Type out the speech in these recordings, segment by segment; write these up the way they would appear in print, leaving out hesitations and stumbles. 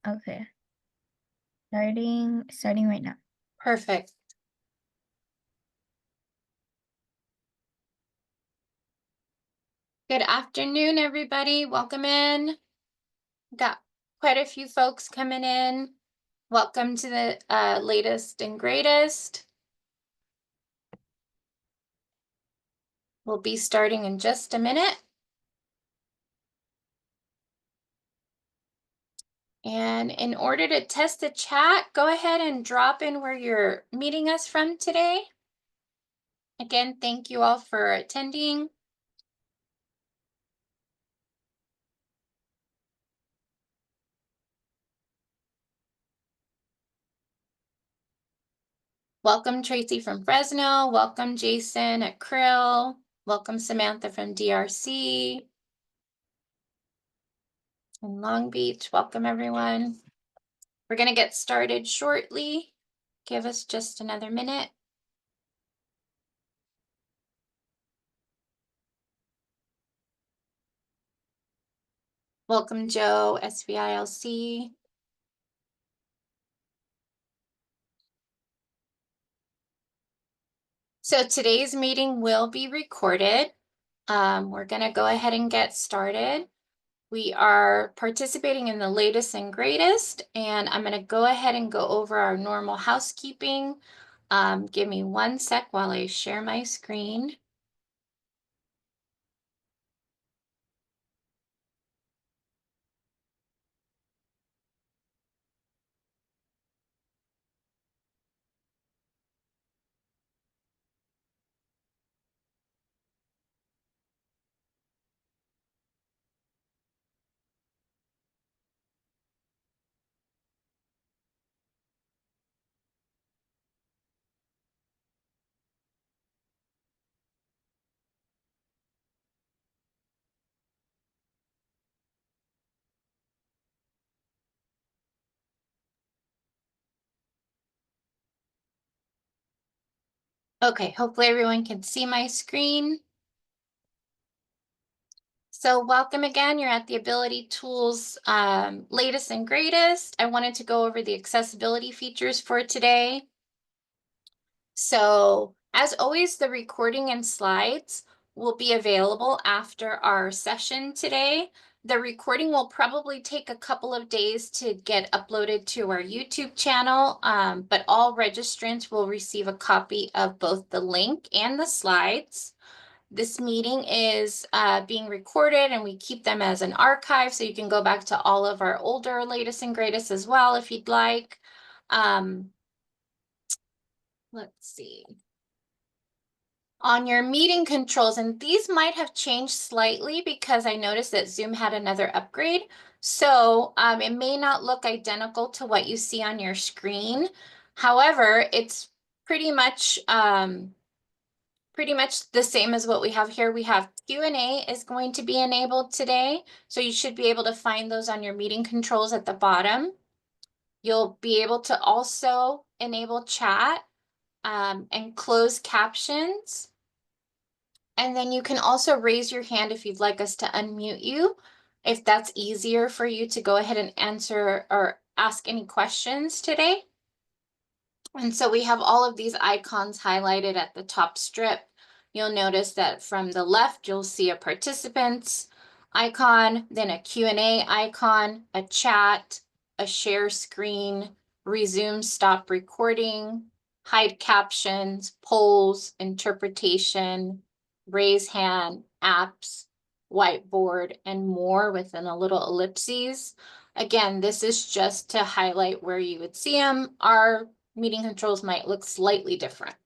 Okay. Starting right now. Perfect. Good afternoon, everybody. Welcome in. Got quite a few folks coming in. Welcome to the latest and greatest. We'll be starting in just a minute. And in order to test the chat, go ahead and drop in where you're meeting us from today. Again, thank you all for attending. Welcome Tracy from Fresno. Welcome Jason at Krill. Welcome Samantha from DRC. In Long Beach. Welcome everyone. We're going to get started shortly. Give us just another minute. Welcome Joe, SVILC. So today's meeting will be recorded. We're going to go ahead and get started. We are participating in the latest and greatest, and I'm going to go ahead and go over our normal housekeeping. Give me 1 sec while I share my screen. Okay, hopefully everyone can see my screen. So welcome again, you're at the Ability Tools latest and greatest. I wanted to go over the accessibility features for today. So as always, the recording and slides will be available after our session today. The recording will probably take a couple of days to get uploaded to our YouTube channel, but all registrants will receive a copy of both the link and the slides. This meeting is being recorded and we keep them as an archive, so you can go back to all of our older latest and greatest as well if you'd like. Let's see. On your meeting controls, and these might have changed slightly because I noticed that Zoom had another upgrade. So it may not look identical to what you see on your screen. However, it's pretty much the same as what we have here. We have Q&A is going to be enabled today. So you should be able to find those on your meeting controls at the bottom. You'll be able to also enable chat and close captions. And then you can also raise your hand if you'd like us to unmute you, if that's easier for you to go ahead and answer or ask any questions today. And so we have all of these icons highlighted at the top strip. You'll notice that from the left, you'll see a participants icon, then a Q&A icon, a chat, a share screen, resume stop recording, hide captions, polls, interpretation, raise hand, apps, whiteboard, and more within a little ellipses. Again, this is just to highlight where you would see them. Our meeting controls might look slightly different.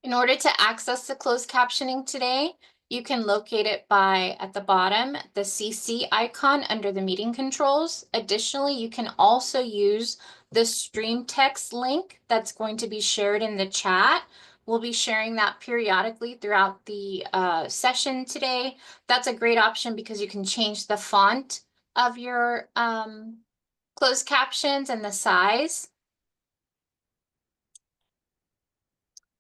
In order to access the closed captioning today, you can locate it by, at the bottom, the CC icon under the meeting controls. Additionally, you can also use the stream text link that's going to be shared in the chat. We'll be sharing that periodically throughout the session today. That's a great option because you can change the font of your closed captions and the size.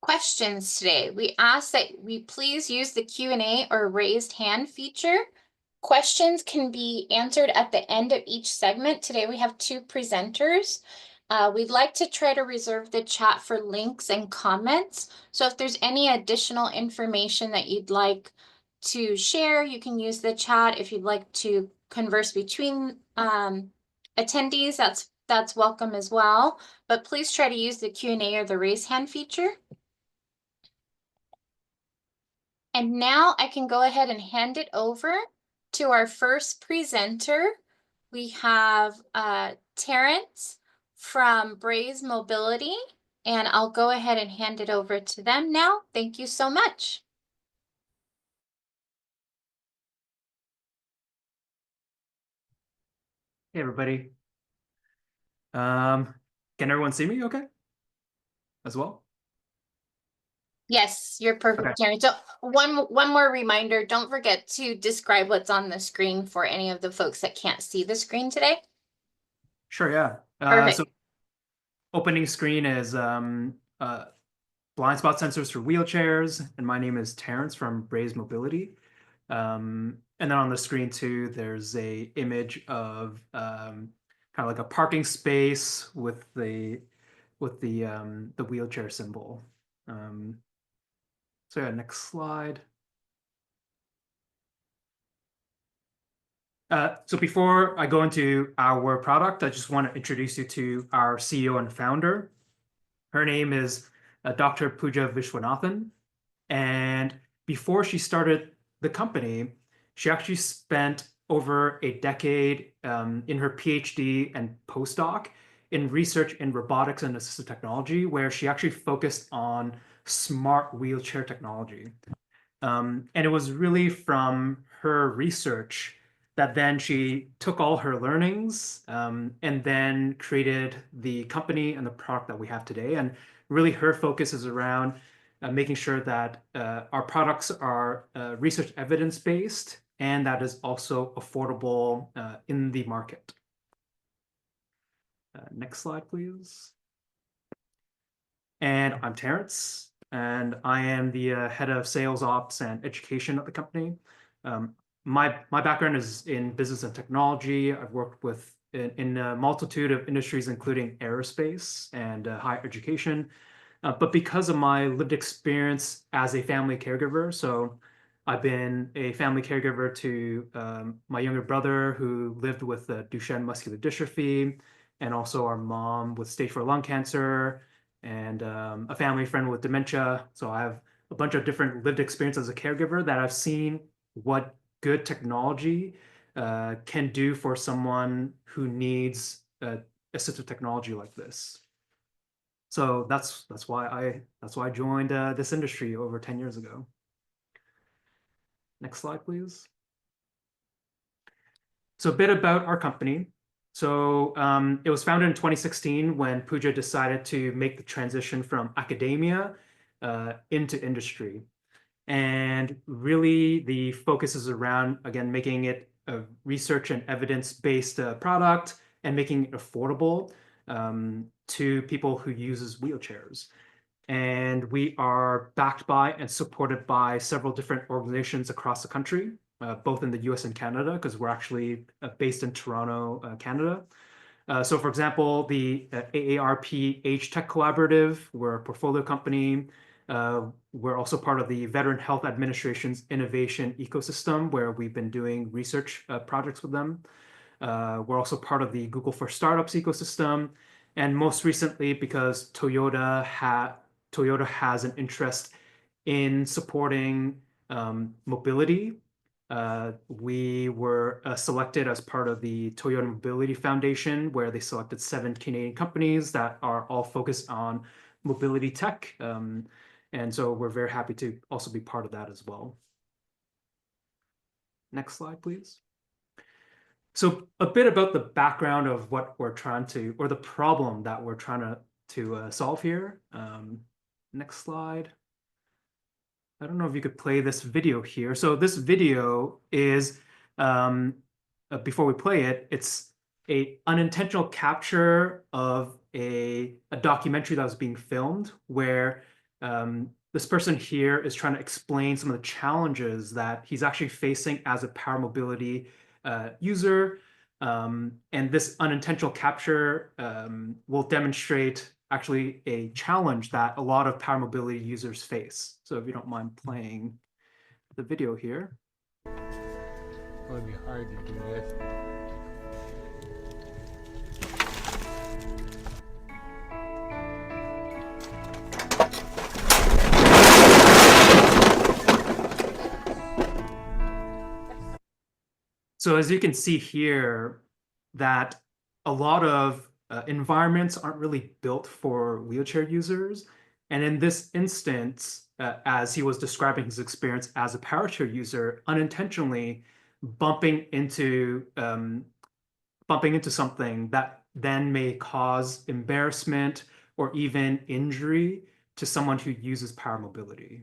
Questions today. We ask that we please use the Q&A or raised hand feature. questions can be answered at the end of each segment. Today we have 2 presenters. We'd like to try to reserve the chat for links and comments. So if there's any additional information that you'd like to share, you can use the chat. If you'd like to converse between attendees, that's welcome as well. But please try to use the Q&A or the raise hand feature. And now I can go ahead and hand it over to our first presenter. We have Terrence from Braze Mobility, and I'll go ahead and hand it over to them now. Thank you so much. Hey, everybody. Can everyone see me okay as well? Yes, you're perfect, Okay. Terrence. So one more reminder, don't forget to describe what's on the screen for any of the folks that can't see the screen today. Sure, yeah. Perfect. So opening screen is blind spot sensors for wheelchairs, and my name is Terrence from Braze Mobility. And then on the screen too, there's a image of kind of like a parking space with the wheelchair symbol. So yeah, next slide. So before I go into our product, I just want to introduce you to our CEO and founder. Her name is Dr. Pooja Viswanathan. And before she started the company, she actually spent over a decade in her PhD and postdoc in research in robotics and assistive technology, where she actually focused on smart wheelchair technology. And it was really from her research that then she took all her learnings and then created the company and the product that we have today. And really her focus is around making sure that our products are research evidence-based and that is also affordable in the market. Next slide, please. And I'm Terrence, and I am the head of sales ops and education at the company. My background is in business and technology. I've worked in a multitude of industries, including aerospace and higher education. But because of my lived experience as a family caregiver, so I've been a family caregiver to my younger brother who lived with Duchenne muscular dystrophy, and also our mom with stage 4 lung cancer, and a family friend with dementia. So I have a bunch of different lived experience as a caregiver that I've seen what good technology can do for someone who needs assistive technology like this. So that's why I joined this industry over 10 years ago. Next slide, please. So a bit about our company. So it was founded in 2016 when Pooja decided to make the transition from academia into industry. And really the focus is around, again, making it a research and evidence-based product and making it affordable to people who uses wheelchairs. And we are backed by and supported by several different organizations across the country, both in the US and Canada, because we're actually based in Toronto, Canada. So for example, the AARP Age Tech Collaborative, we're a portfolio company. We're also part of the Veteran Health Administration's innovation ecosystem, where we've been doing research projects with them. We're also part of the Google for Startups ecosystem. And most recently, because Toyota has an interest in supporting mobility, we were selected as part of the Toyota Mobility Foundation, where they selected 7 Canadian companies that are all focused on mobility tech. And so we're very happy to also be part of that as well. Next slide, please. So a bit about the background of what we're trying to, or the problem that we're trying to solve here. Next slide. I don't know if you could play this video here. So this video is, before we play it, it's a unintentional capture of a documentary that was being filmed where this person here is trying to explain some of the challenges that he's actually facing as a power mobility user. And this unintentional capture will demonstrate actually a challenge that a lot of power mobility users face. So if you don't mind playing the video here. It's gonna be hard to do this. So as you can see here, that a lot of environments aren't really built for wheelchair users. And in this instance, as he was describing his experience as a power chair user, unintentionally bumping into something that then may cause embarrassment or even injury to someone who uses power mobility.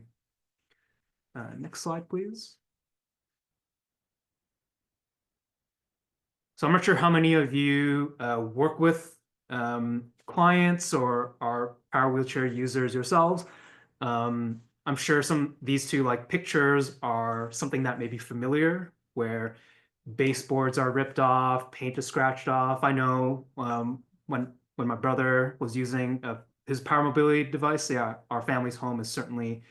Next slide, please. So I'm not sure how many of you work with clients or are power wheelchair users yourselves. I'm sure these two like pictures are something that may be familiar, where baseboards are ripped off, paint is scratched off. I know when my brother was using his power mobility device, yeah, our family's home is certainly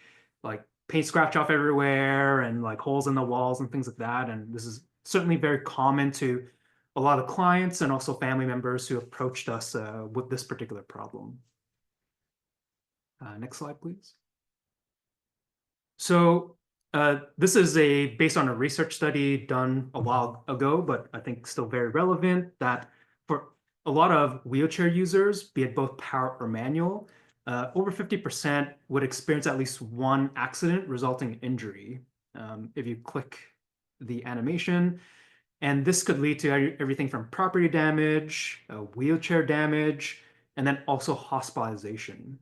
like paint scratch off everywhere and like holes in the walls and things like that. And this is certainly very common to a lot of clients and also family members who approached us with this particular problem. Next slide, please. So this is based on a research study done a while ago, but I think still very relevant, that for a lot of wheelchair users, be it both power or manual, over 50% would experience at least one accident resulting in injury. If you click the animation, and this could lead to everything from property damage, wheelchair damage, and then also hospitalization.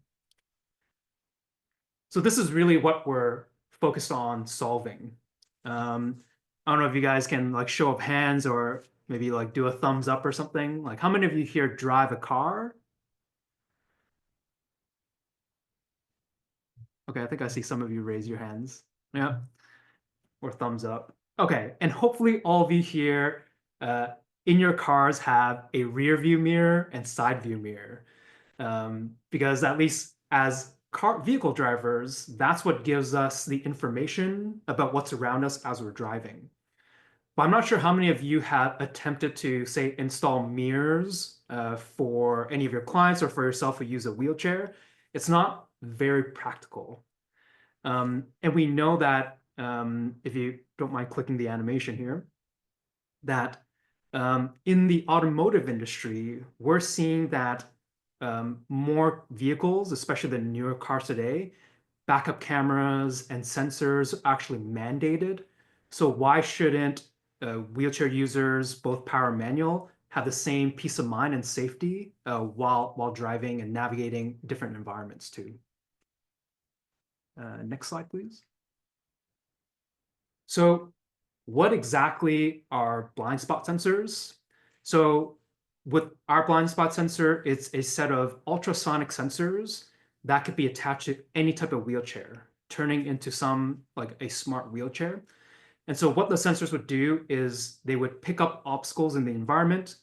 So this is really what we're focused on solving. I don't know if you guys can like show of hands or maybe like do a thumbs up or something. Like how many of you here drive a car? Okay, I think I see some of you raise your hands. Yeah, or thumbs up. Okay, and hopefully all of you here in your cars have a rear view mirror and side view mirror. Because at least as vehicle drivers, that's what gives us the information about what's around us as we're driving. But I'm not sure how many of you have attempted to, say, install mirrors for any of your clients or for yourself who use a wheelchair. It's not very practical. And we know that, if you don't mind clicking the animation here, that in the automotive industry, we're seeing that more vehicles, especially the newer cars today, backup cameras and sensors are actually mandated. So why shouldn't wheelchair users, both power and manual, have the same peace of mind and safety while driving and navigating different environments too? Next slide, please. So what exactly are blind spot sensors? So with our blind spot sensor, it's a set of ultrasonic sensors that could be attached to any type of wheelchair, turning into like a smart wheelchair. And so what the sensors would do is they would pick up obstacles in the environment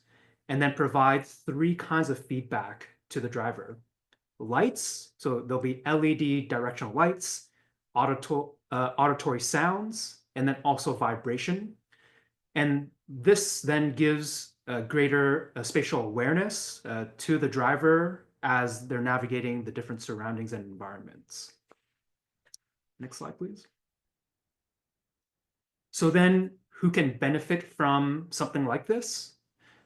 and then provide three kinds of feedback to the driver. Lights, so there'll be LED directional lights, auditory sounds, and then also vibration. And this then gives greater spatial awareness to the driver as they're navigating the different surroundings and environments. Next slide, please. So then who can benefit from something like this?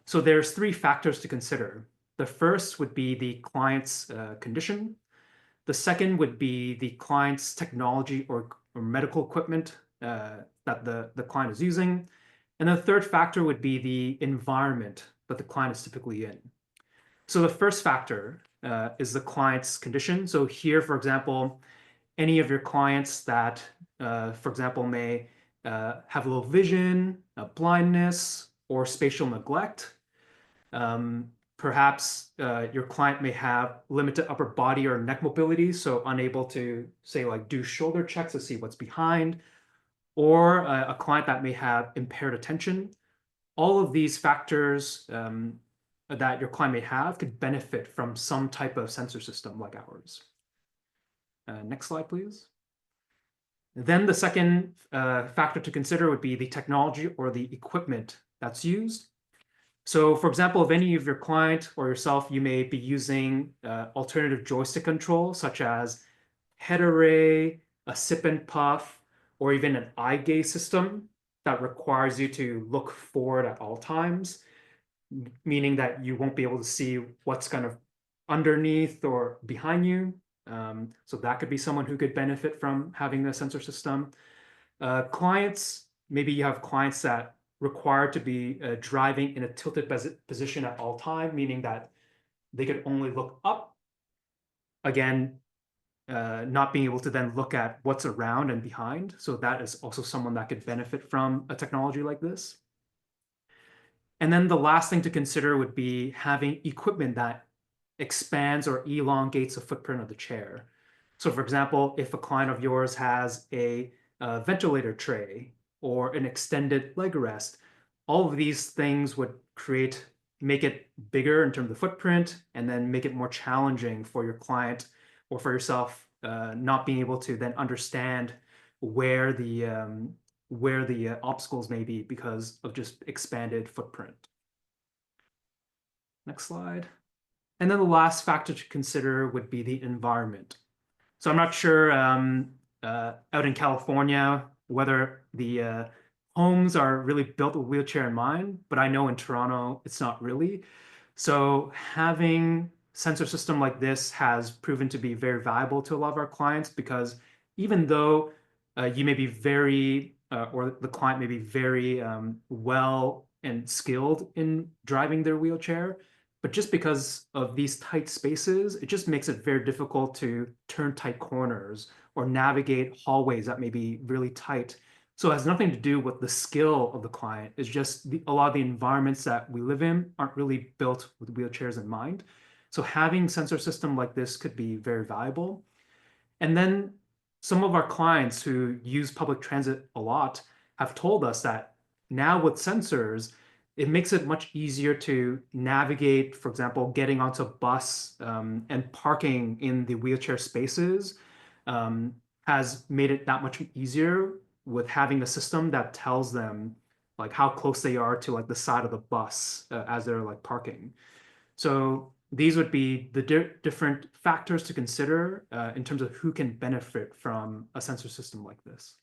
So there's three factors to consider. The first would be the client's condition. The second would be the client's technology or medical equipment that the client is using. And the third factor would be the environment that the client is typically in. So the first factor is the client's condition. So here, for example, any of your clients that, for example, may have low vision, blindness, or spatial neglect. perhaps your client may have limited upper body or neck mobility, so unable to, say, like do shoulder checks to see what's behind, or a client that may have impaired attention. All of these factors that your client may have could benefit from some type of sensor system like ours. Next slide, please. Then the second factor to consider would be the technology or the equipment that's used. So for example, if any of your client or yourself, you may be using alternative joystick control, such as head array, a sip and puff, or even an eye gaze system that requires you to look forward at all times, meaning that you won't be able to see what's kind of underneath or behind you. So that could be someone who could benefit from having a sensor system. Clients, maybe you have clients that require to be driving in a tilted position at all time, meaning that they could only look up. Again, not being able to then look at what's around and behind. So that is also someone that could benefit from a technology like this. And then the last thing to consider would be having equipment that expands or elongates the footprint of the chair. So for example, if a client of yours has a ventilator tray or an extended leg rest, all of these things would make it bigger in terms of the footprint, and then make it more challenging for your client or for yourself, not being able to then understand where the obstacles may be because of just expanded footprint. Next slide. And then the last factor to consider would be the environment. So I'm not sure out in California whether the homes are really built with wheelchair in mind, but I know in Toronto it's not really. So having sensor system like this has proven to be very valuable to a lot of our clients, because even though you may be very, or the client may be very well and skilled in driving their wheelchair, but just because of these tight spaces, it just makes it very difficult to turn tight corners or navigate hallways that may be really tight. So it has nothing to do with the skill of the client. It's just a lot of the environments that we live in aren't really built with wheelchairs in mind. So having sensor system like this could be very valuable. And then some of our clients who use public transit a lot have told us that now with sensors, it makes it much easier to navigate, for example, getting onto a bus and parking in the wheelchair spaces has made it that much easier with having a system that tells them like how close they are to like the side of the bus as they're like parking. So these would be the different factors to consider in terms of who can benefit from a sensor system like this.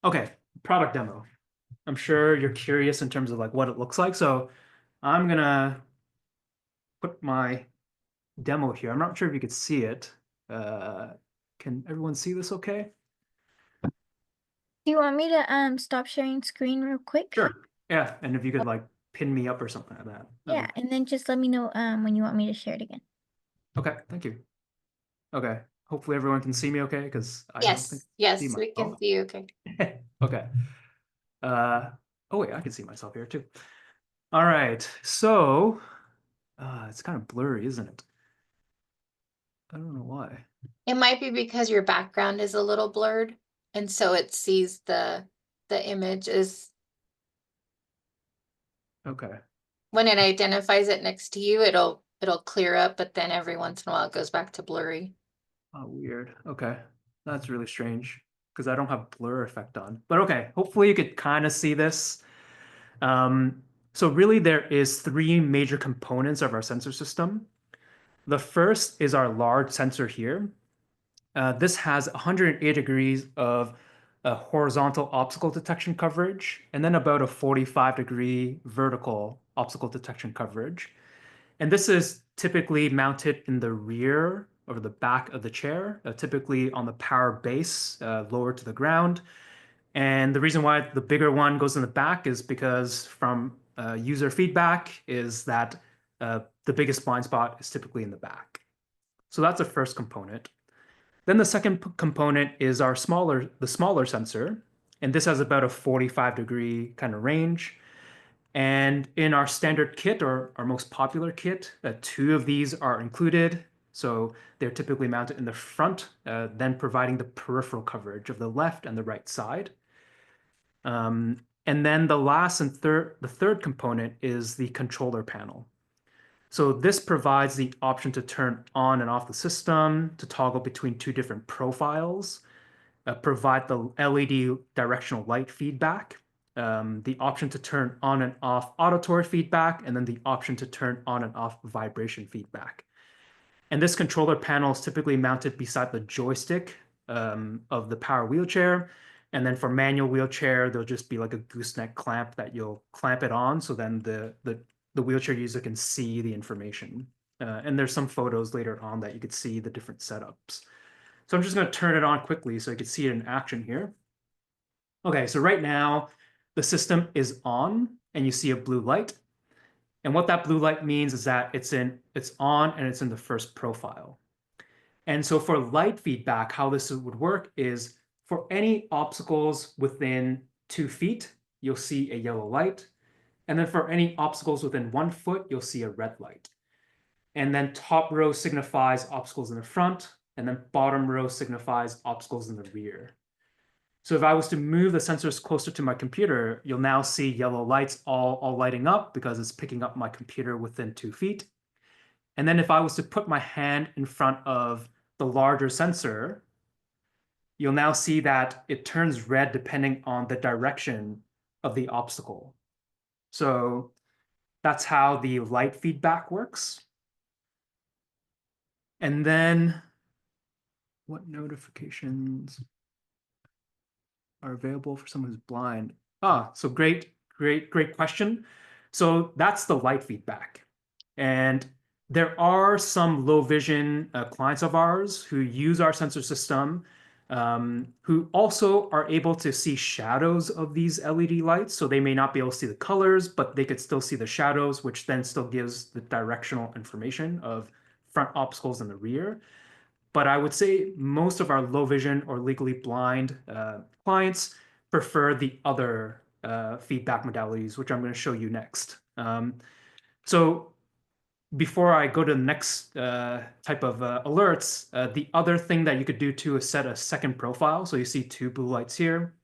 Okay, product demo. I'm sure you're curious in terms of like what it looks like. So I'm gonna put my demo here. I'm not sure if you could see it. Can everyone see this okay? Do you want me to stop sharing screen real quick? Sure. Yeah, and if you could like pin me up or something like that. Yeah, and then just let me know when you want me to share it again. Okay, thank you. Okay, hopefully everyone can see me okay, because I don't think Yes, see we can see you, okay. Okay. Oh wait, I can see myself here too. All right, so it's kind of blurry, isn't it? I don't know why. It might be because your background is a little blurred, and so it sees the image is, Okay. when it identifies it next to you, it'll clear up, but then every once in a while it goes back to blurry. Oh, weird. Okay, that's really strange because I don't have blur effect on. But okay, hopefully you could kind of see this. So really there is three major components of our sensor system. The first is our large sensor here. This has 108 degrees of horizontal obstacle detection coverage, and then about a 45-degree vertical obstacle detection coverage. And this is typically mounted in the rear or the back of the chair, typically on the power base, lower to the ground. And the reason why the bigger one goes in the back is because from user feedback is that the biggest blind spot is typically in the back. So that's the first component. Then the second component is the smaller sensor, and this has about a 45-degree kind of range. And in our standard kit, or our most popular kit, 2 of these are included. So they're typically mounted in the front, then providing the peripheral coverage of the left and the right side. And then the third component is the controller panel. So this provides the option to turn on and off the system, to toggle between 2 different profiles, provide the LED directional light feedback, the option to turn on and off auditory feedback, and then the option to turn on and off vibration feedback. And this controller panel is typically mounted beside the joystick of the power wheelchair. And then for manual wheelchair, there'll just be like a gooseneck clamp that you'll clamp it on, so then the wheelchair user can see the information. And there's some photos later on that you could see the different setups. So I'm just going to turn it on quickly so you can see it in action here. Okay, so right now the system is on and you see a blue light. And what that blue light means is that it's on and it's in the first profile. And so for light feedback, how this would work is for any obstacles within 2 feet, you'll see a yellow light. And then for any obstacles within 1 foot, you'll see a red light. And then top row signifies obstacles in the front, and then bottom row signifies obstacles in the rear. So if I was to move the sensors closer to my computer, you'll now see yellow lights all lighting up because it's picking up my computer within 2 feet. And then if I was to put my hand in front of the larger sensor, you'll now see that it turns red depending on the direction of the obstacle. So that's how the light feedback works. And then what notifications are available for someone who's blind? So great question. So that's the light feedback. And there are some low vision clients of ours who use our sensor system, who also are able to see shadows of these LED lights. So they may not be able to see the colors, but they could still see the shadows, which then still gives the directional information of front obstacles in the rear. But I would say most of our low vision or legally blind clients prefer the other feedback modalities, which I'm going to show you next. So before I go to the next type of alerts, the other thing that you could do too is set a second profile. So you see 2 blue lights here.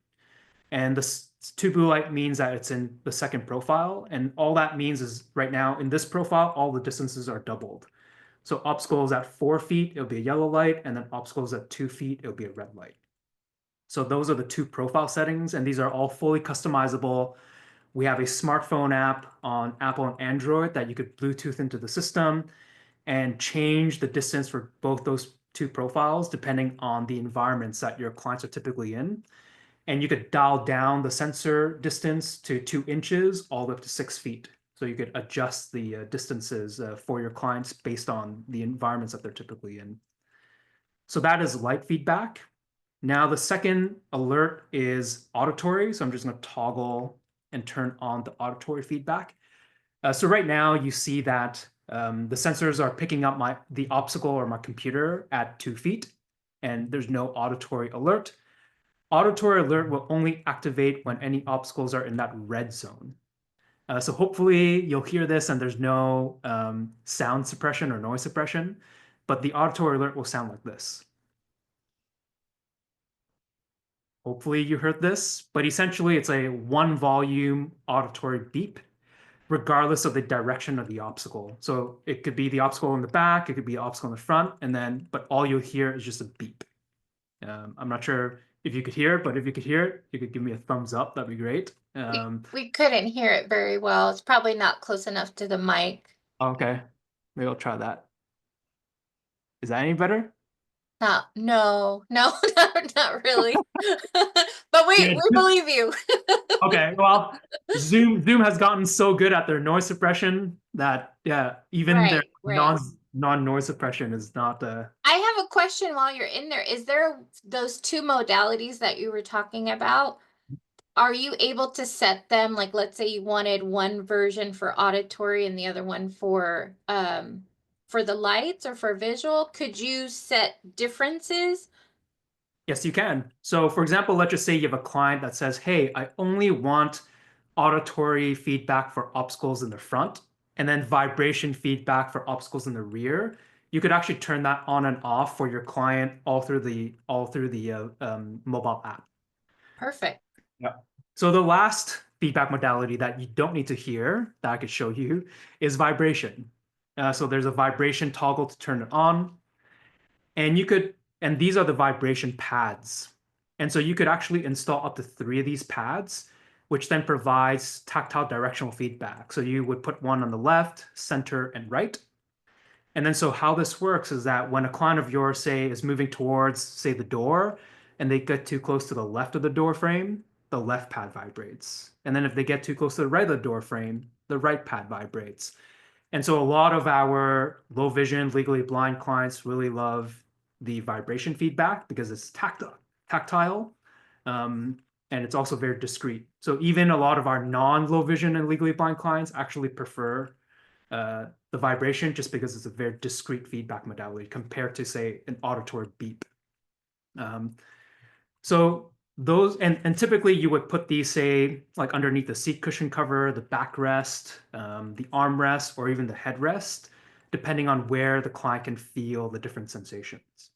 And this 2 blue light means that it's in the second profile. And all that means is right now in this profile, all the distances are doubled. So obstacles at 4 feet, it'll be a yellow light, and then obstacles at 2 feet, it'll be a red light. So those are the 2 profile settings, and these are all fully customizable. We have a smartphone app on Apple and Android that you could Bluetooth into the system and change the distance for both those 2 profiles depending on the environments that your clients are typically in. And you could dial down the sensor distance to 2 inches all the way up to 6 feet. So you could adjust the distances for your clients based on the environments that they're typically in. So that is light feedback. Now the second alert is auditory. So I'm just going to toggle and turn on the auditory feedback. So right now you see that the sensors are picking up the obstacle or my computer at 2 feet, and there's no auditory alert. Auditory alert will only activate when any obstacles are in that red zone. So hopefully you'll hear this and there's no sound suppression or noise suppression, but the auditory alert will sound like this. Hopefully you heard this, but essentially it's a 1 volume auditory beep, regardless of the direction of the obstacle. So it could be the obstacle in the back, it could be the obstacle in the front, but all you'll hear is just a beep. I'm not sure if you could hear it, but if you could hear it, you could give me a thumbs up. That'd be great. We couldn't hear it very well. It's probably not close enough to the mic. Okay, maybe I'll try that. Is that any better? No, not really. But we believe you. Okay, well, Zoom has gotten so good at their noise suppression that even their Right. non-noise suppression is not I have a question while you're in there. Is there those 2 modalities that you were talking about? Are you able to set them, like, let's say you wanted one version for auditory and the other one for the lights or for visual? Could you set differences? Yes, you can. So for example, let's just say you have a client that says, hey, I only want auditory feedback for obstacles in the front, and then vibration feedback for obstacles in the rear. You could actually turn that on and off for your client all through the mobile app. Perfect. Yeah. So the last feedback modality that you don't need to hear that I could show you is vibration. So there's a vibration toggle to turn it on, and these are the vibration pads. And so you could actually install up to 3 of these pads, which then provides tactile directional feedback. So you would put one on the left, center, and right. And then so how this works is that when a client of yours, say, is moving towards, say, the door, and they get too close to the left of the door frame, the left pad vibrates. And then if they get too close to the right of the door frame, the right pad vibrates. And so a lot of our low vision, legally blind clients really love the vibration feedback because it's tactile, and it's also very discrete. So even a lot of our non-low vision and legally blind clients actually prefer the vibration just because it's a very discrete feedback modality compared to, say, an auditory beep. So those, and typically you would put these, say, like underneath the seat cushion cover, the backrest, the armrest, or even the headrest, depending on where the client can feel the different sensations.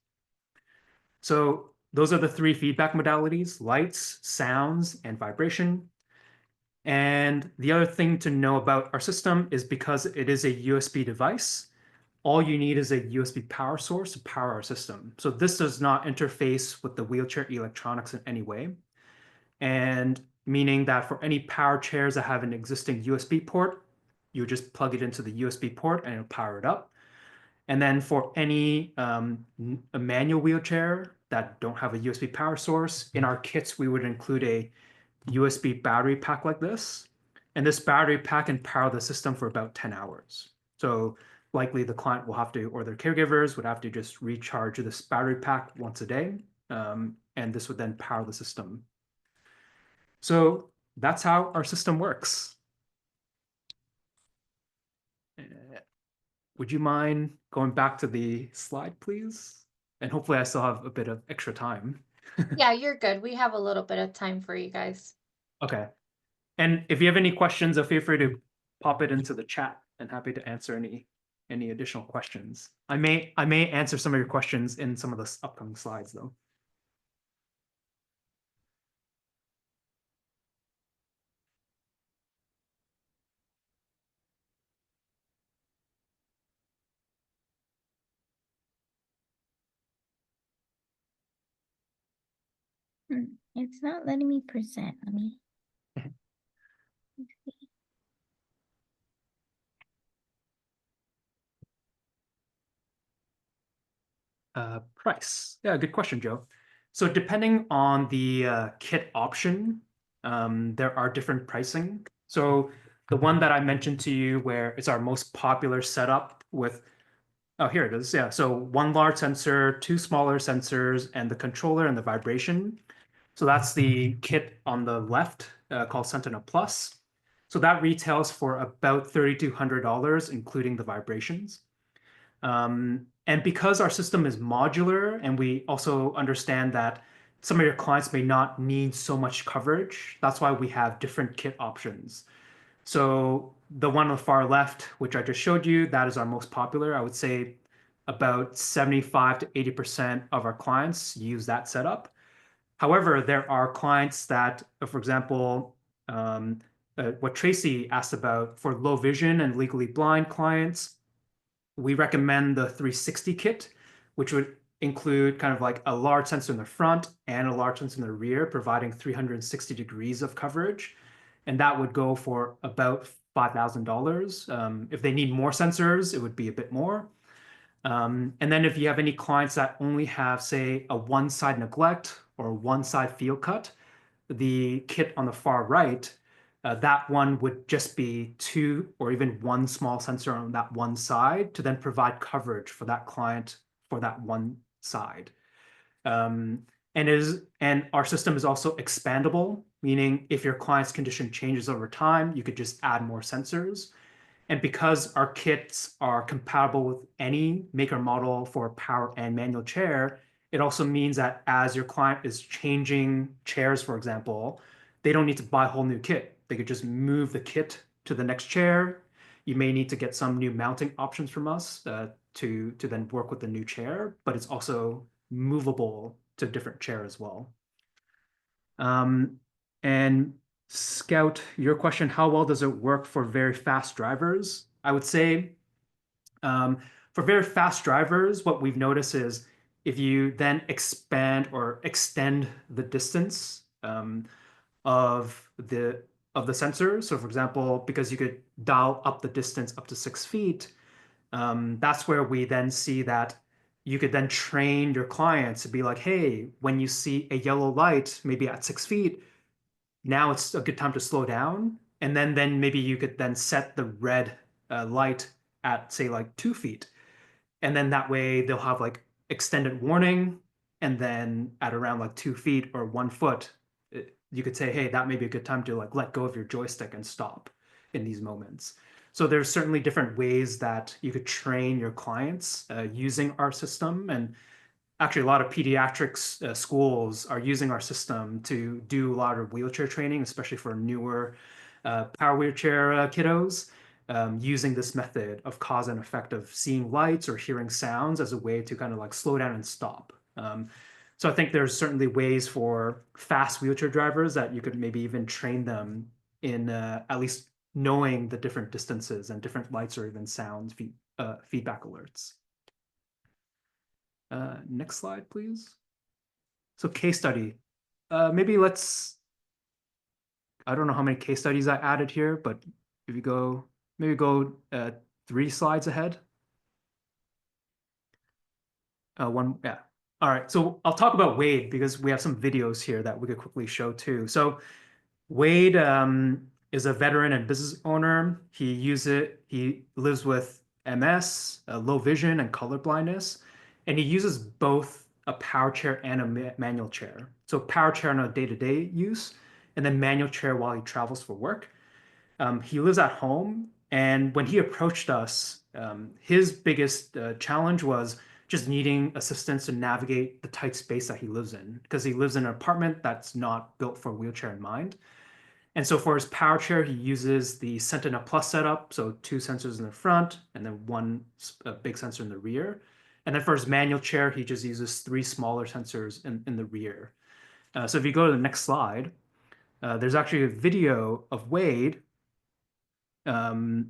So those are the 3 feedback modalities: lights, sounds, and vibration. And the other thing to know about our system is because it is a USB device, all you need is a USB power source to power our system. So this does not interface with the wheelchair electronics in any way. And meaning that for any power chairs that have an existing USB port, you just plug it into the USB port and it'll power it up. And then for any a manual wheelchair that don't have a USB power source, in our kits, we would include a USB battery pack like this. And this battery pack can power the system for about 10 hours. So likely the client will have to, or their caregivers would have to just recharge this battery pack once a day. And this would then power the system. So that's how our system works. Would you mind going back to the slide, please? And hopefully I still have a bit of extra time. Yeah, you're good. We have a little bit of time for you guys. Okay. And if you have any questions, feel free to pop it into the chat, and happy to answer any additional questions. I may answer some of your questions in some of the upcoming slides, though. It's not letting me present. Let me. Price. Yeah, good question, Joe. So depending on the kit option, there are different pricing. So the one that I mentioned to you, where it's our most popular setup with, oh, here it is. Yeah, so 1 large sensor, 2 smaller sensors, and the controller and the vibration. So that's the kit on the left called Sentinel Plus. So that retails for about $3,200, including the vibrations. And because our system is modular, and we also understand that some of your clients may not need so much coverage, that's why we have different kit options. So the one on the far left, which I just showed you, that is our most popular. I would say about 75 to 80% of our clients use that setup. However, there are clients that, for example, what Tracy asked about for low vision and legally blind clients, we recommend the 360 kit, which would include kind of like a large sensor in the front and a large sensor in the rear, providing 360 degrees of coverage. And that would go for about $5,000. If they need more sensors, it would be a bit more. And then if you have any clients that only have, say, a one-side neglect or one-side field cut, the kit on the far right, that one would just be 2 or even 1 small sensor on that one side to then provide coverage for that client for that one side. And our system is also expandable, meaning if your client's condition changes over time, you could just add more sensors. And because our kits are compatible with any maker model for power and manual chair, it also means that as your client is changing chairs, for example, they don't need to buy a whole new kit. they could just move the kit to the next chair. You may need to get some new mounting options from us to then work with the new chair, but it's also movable to a different chair as well. And Scout, your question, how well does it work for very fast drivers? I would say for very fast drivers, what we've noticed is if you then expand or extend the distance of the sensor. So for example, because you could dial up the distance up to 6 feet, that's where we then see that you could then train your clients to be like, hey, when you see a yellow light, maybe at 6 feet, now it's a good time to slow down. And then maybe you could then set the red light at say like 2 feet. And then that way they'll have like extended warning. And then at around like 2 feet or 1 foot, you could say, hey, that may be a good time to like let go of your joystick and stop in these moments. So there's certainly different ways that you could train your clients using our system. And actually, a lot of pediatrics schools are using our system to do a lot of wheelchair training, especially for newer power wheelchair kiddos, using this method of cause and effect of seeing lights or hearing sounds as a way to kind of like slow down and stop. So I think there's certainly ways for fast wheelchair drivers that you could maybe even train them in at least knowing the different distances and different lights or even sound feedback alerts. Next slide, please. So case study. Maybe let's, I don't know how many case studies I added here, but if you go, maybe go 3 slides ahead. One, yeah. All right, so I'll talk about Wade because we have some videos here that we could quickly show too. So Wade is a veteran and business owner. He lives with MS, low vision, and color blindness, and he uses both a power chair and a manual chair. So power chair on a day-to-day use, and then manual chair while he travels for work. He lives at home, and when he approached us, his biggest challenge was just needing assistance to navigate the tight space that he lives in, because he lives in an apartment that's not built for a wheelchair in mind. And so for his power chair, he uses the Sentinel Plus setup, so 2 sensors in the front and then 1 big sensor in the rear. And then for his manual chair, he just uses 3 smaller sensors in the rear. So if you go to the next slide, there's actually a video of Wade. Next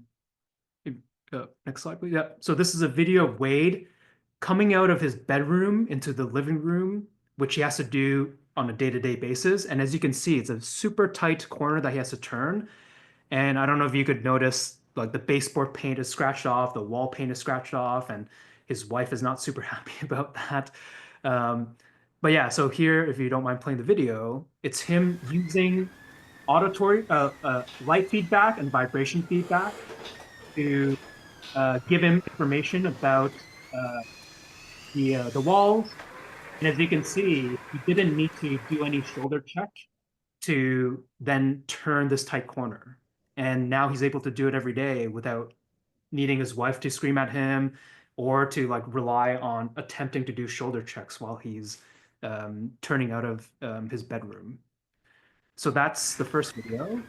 slide, please. Yeah. So this is a video of Wade coming out of his bedroom into the living room, which he has to do on a day-to-day basis. And as you can see, it's a super tight corner that he has to turn. And I don't know if you could notice, like the baseboard paint is scratched off, the wall paint is scratched off, and his wife is not super happy about that. But yeah, so here, if you don't mind playing the video, it's him using auditory light feedback and vibration feedback to give him information about the walls. And as you can see, he didn't need to do any shoulder check to then turn this tight corner. And now he's able to do it every day without needing his wife to scream at him or to like rely on attempting to do shoulder checks while he's turning out of his bedroom. So that's the first video.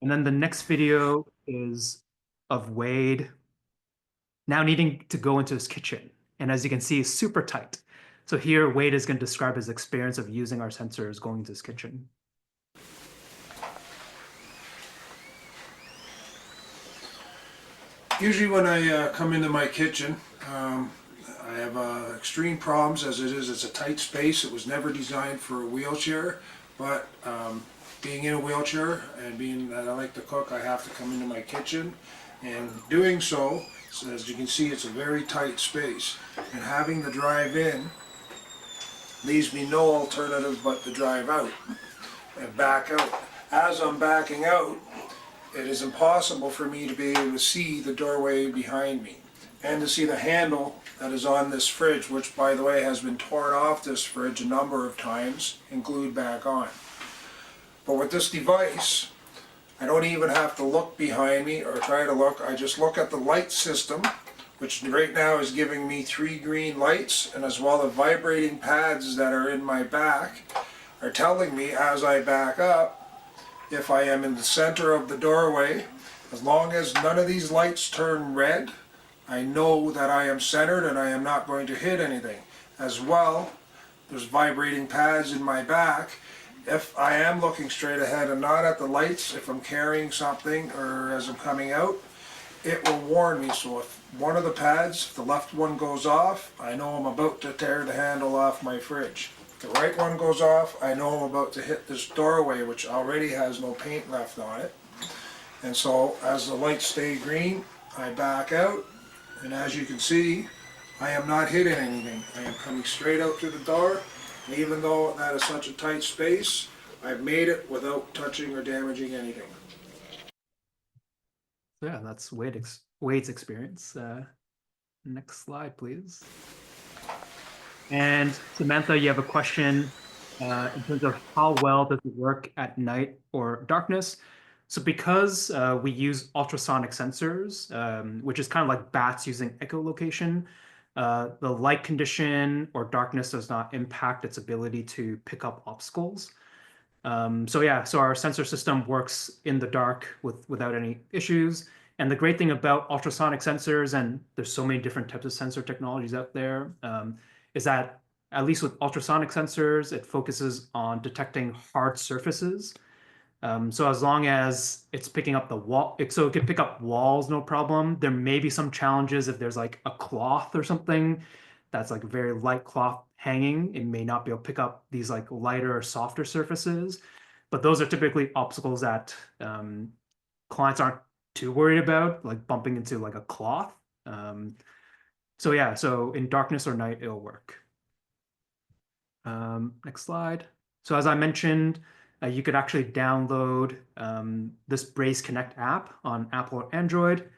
And then the next video is of Wade now needing to go into his kitchen. And as you can see, it's super tight. So here, Wade is going to describe his experience of using our sensors going into his kitchen. Usually when I come into my kitchen, I have extreme problems as it is. It's a tight space. It was never designed for a wheelchair, but being in a wheelchair and being that I like to cook, I have to come into my kitchen. And doing so, as you can see, it's a very tight space. And having the drive in leaves me no alternative but to drive out and back out. As I'm backing out, it is impossible for me to be able to see the doorway behind me and to see the handle that is on this fridge, which by the way has been torn off this fridge a number of times and glued back on. But with this device, I don't even have to look behind me or try to look. I just look at the light system, which right now is giving me 3 green lights, and as well as vibrating pads that are in my back are telling me as I back up if I am in the center of the doorway, as long as none of these lights turn red, I know that I am centered and I am not going to hit anything. As well, there's vibrating pads in my back. If I am looking straight ahead and not at the lights, if I'm carrying something or as I'm coming out, it will warn me. So if one of the pads, if the left one goes off, I know I'm about to tear the handle off my fridge. If the right one goes off, I know I'm about to hit this doorway, which already has no paint left on it. And so as the lights stay green, I back out, and as you can see, I am not hitting anything. I am coming straight out through the door, and even though that is such a tight space, I've made it without touching or damaging anything. Yeah, that's Wade's experience. Next slide, please. And Samantha, you have a question in terms of how well does it work at night or darkness? So because we use ultrasonic sensors, which is kind of like bats using echolocation, the light condition or darkness does not impact its ability to pick up obstacles. So yeah, so our sensor system works in the dark without any issues. And the great thing about ultrasonic sensors, and there's so many different types of sensor technologies out there, is that at least with ultrasonic sensors, it focuses on detecting hard surfaces. So as long as it's picking up the wall, so it can pick up walls, no problem. There may be some challenges if there's like a cloth or something that's like a very light cloth hanging. It may not be able to pick up these like lighter or softer surfaces, but those are typically obstacles that clients aren't too worried about, like bumping into like a cloth. So yeah, so in darkness or night, it'll work. Next slide. So as I mentioned, you could actually download this Braze Connect app on Apple or Android,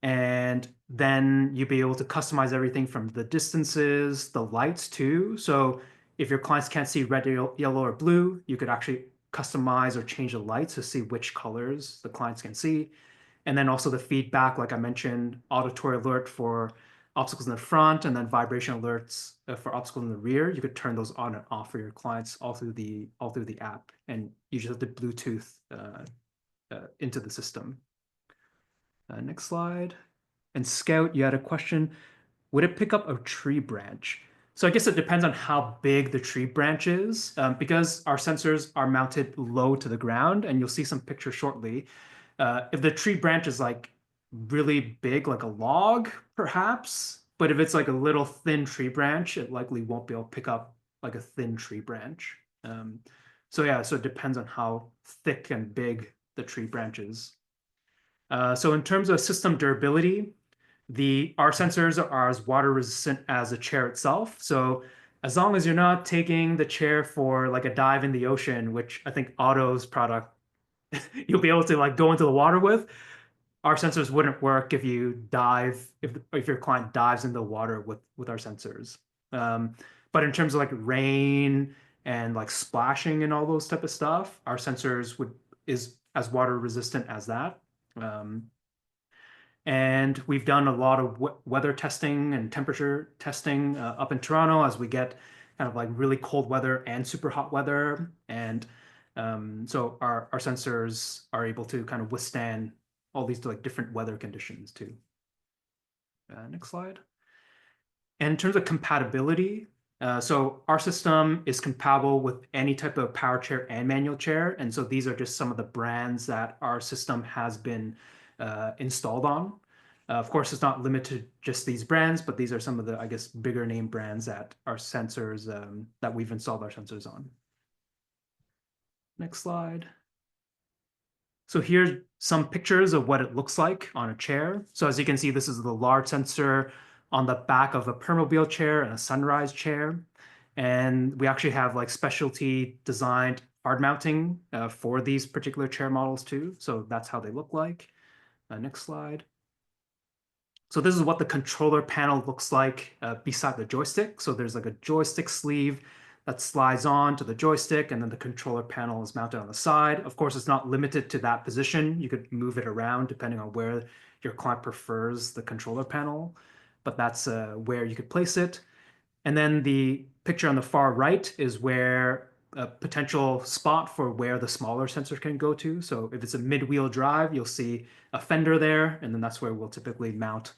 and then you'll be able to customize everything from the distances, the lights too. So if your clients can't see red, yellow, or blue, you could actually customize or change the lights to see which colors the clients can see. And then also the feedback, like I mentioned, auditory alert for obstacles in the front, and then vibration alerts for obstacles in the rear. You could turn those on and off for your clients all through the app, and you just have to Bluetooth into the system. Next slide. And Scout, you had a question. Would it pick up a tree branch? So I guess it depends on how big the tree branch is, because our sensors are mounted low to the ground, and you'll see some pictures shortly. If the tree branch is like really big, like a log, perhaps, but if it's like a little thin tree branch, it likely won't be able to pick up like a thin tree branch. So yeah, so it depends on how thick and big the tree branch is. So in terms of system durability, our sensors are as water resistant as the chair itself. So as long as you're not taking the chair for like a dive in the ocean, which I think Otto's product you'll be able to like go into the water with, our sensors wouldn't work if you dive, if your client dives in the water with our sensors. But in terms of like rain and like splashing and all those type of stuff, our sensors is as water resistant as that. And we've done a lot of weather testing and temperature testing up in Toronto as we get kind of like really cold weather and super hot weather. And so our sensors are able to kind of withstand all these like different weather conditions too. Next slide. And in terms of compatibility, so our system is compatible with any type of power chair and manual chair. And so these are just some of the brands that our system has been installed on. Of course, it's not limited to just these brands, but these are some of the, I guess, bigger name brands that our sensors, that we've installed our sensors on. Next slide. So here's some pictures of what it looks like on a chair. So as you can see, this is the large sensor on the back of a Permobil chair and a Sunrise chair. And we actually have like specialty designed hard mounting for these particular chair models too. So that's how they look like. Next slide. So this is what the controller panel looks like beside the joystick. So there's like a joystick sleeve that slides on to the joystick, and then the controller panel is mounted on the side. Of course, it's not limited to that position. You could move it around depending on where your client prefers the controller panel, but that's where you could place it. And then the picture on the far right is where a potential spot for where the smaller sensor can go to. So if it's a mid-wheel drive, you'll see a fender there, and then that's where we'll typically mount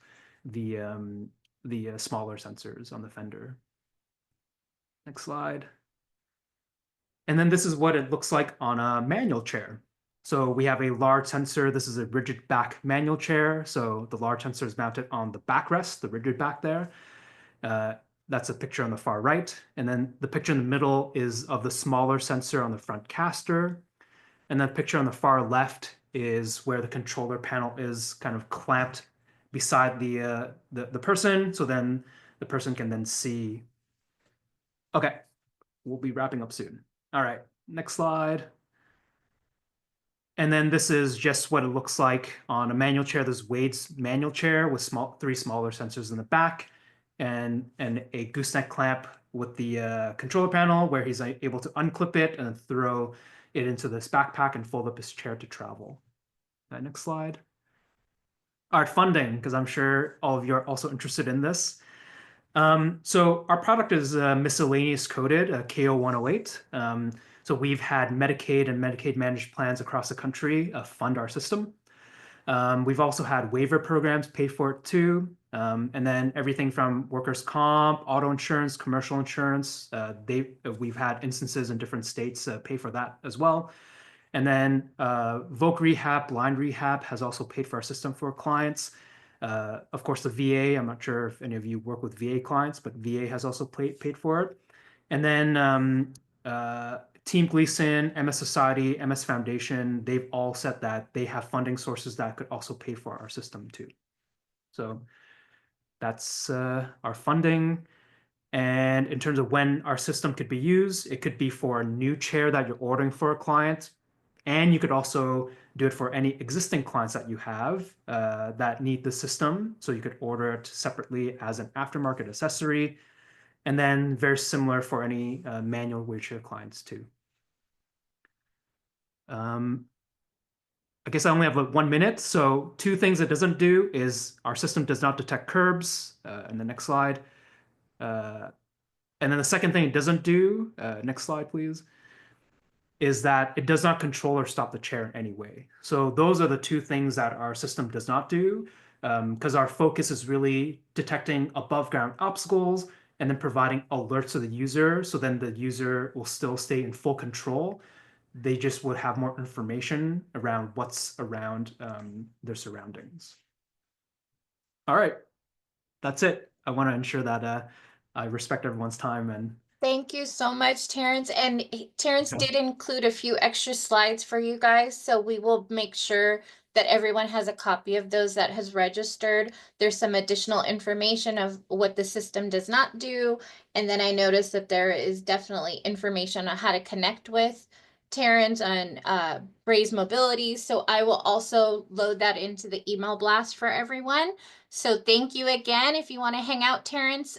the smaller sensors on the fender. Next slide. And then this is what it looks like on a manual chair. So we have a large sensor. This is a rigid back manual chair. So the large sensor is mounted on the backrest, the rigid back there. That's a picture on the far right. And then the picture in the middle is of the smaller sensor on the front caster. And the picture on the far left is where the controller panel is kind of clamped beside the person. So then the person can then see. Okay, we'll be wrapping up soon. All right, next slide. And then this is just what it looks like on a manual chair. This is Wade's manual chair with three smaller sensors in the back and a gooseneck clamp with the controller panel where he's able to unclip it and throw it into this backpack and fold up his chair to travel. Next slide. All right, funding, because I'm sure all of you are also interested in this. So our product is miscellaneous coded, KO108. So we've had Medicaid and Medicaid managed plans across the country fund our system. We've also had waiver programs pay for it too. And then everything from workers' comp, auto insurance, commercial insurance, we've had instances in different states pay for that as well. And then Voc Rehab, Blind Rehab has also paid for our system for clients. Of course, the VA, I'm not sure if any of you work with VA clients, but VA has also paid for it. And then Team Gleason, MS Society, MS Foundation, they've all said that they have funding sources that could also pay for our system too. So that's our funding. And in terms of when our system could be used, it could be for a new chair that you're ordering for a client. And you could also do it for any existing clients that you have that need the system. So you could order it separately as an aftermarket accessory. And then very similar for any manual wheelchair clients too. I guess I only have like 1 minute. So two things it doesn't do is our system does not detect curbs. And the next slide. And then the second thing it doesn't do, next slide, please, is that it does not control or stop the chair in any way. So those are the two things that our system does not do, because our focus is really detecting above ground obstacles and then providing alerts to the user. So then the user will still stay in full control. They just would have more information around what's around their surroundings. All right, that's it. I want to ensure that I respect everyone's time and Thank you so much, Terrence. And Terrence Okay. did include a few extra slides for you guys, so we will make sure that everyone has a copy of those that has registered. There's some additional information of what the system does not do. And then I noticed that there is definitely information on how to connect with Terrence on Braze Mobility. So I will also load that into the email blast for everyone. So thank you again. If you want to hang out, Terrence,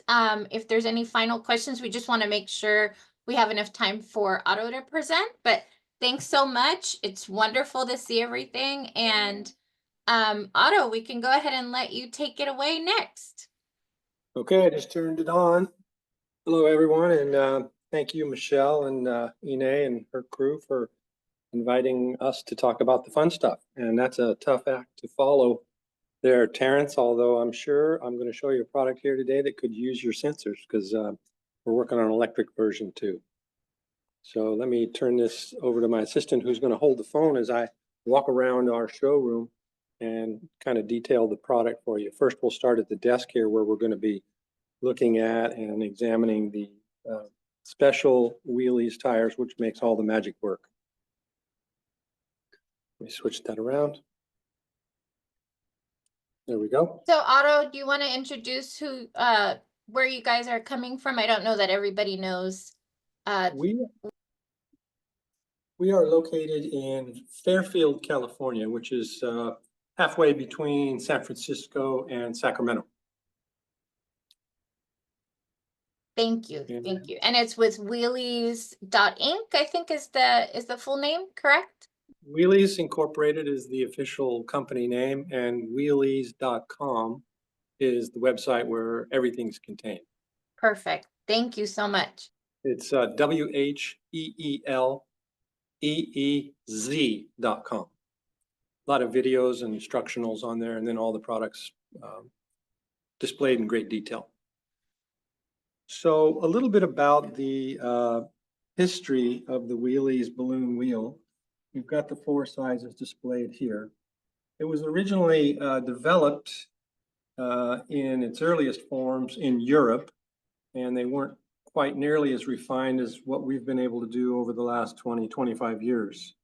if there's any final questions, we just want to make sure we have enough time for Otto to present. But thanks so much. It's wonderful to see everything. And Otto, we can go ahead and let you take it away next. Okay, I just turned it on. Hello, everyone, and thank you, Michelle and Ine and her crew for inviting us to talk about the fun stuff. And that's a tough act to follow there, Terrence, although I'm sure I'm going to show you a product here today that could use your sensors because we're working on an electric version too. So let me turn this over to my assistant who's going to hold the phone as I walk around our showroom and kind of detail the product for you. First, we'll start at the desk here where we're going to be looking at and examining the special Wheeleez tires, which makes all the magic work. Let me switch that around. There we go. So Otto, do you want to introduce who, where you guys are coming from? I don't know that everybody knows. We are located in Fairfield, California, which is halfway between San Francisco and Sacramento. Thank you, thank you. And it's with Wheeleez Inc., I think is the full name, correct? Wheeleez Incorporated is the official company name, and wheeleez.com is the website where everything's contained. Perfect. Thank you so much. It's WHEELEEZ.com. A lot of videos and instructionals on there, and then all the products displayed in great detail. So a little bit about the history of the Wheeleez balloon wheel. You've got the 4 sizes displayed here. It was originally developed in its earliest forms in Europe, and they weren't quite nearly as refined as what we've been able to do over the last 20, 25 years.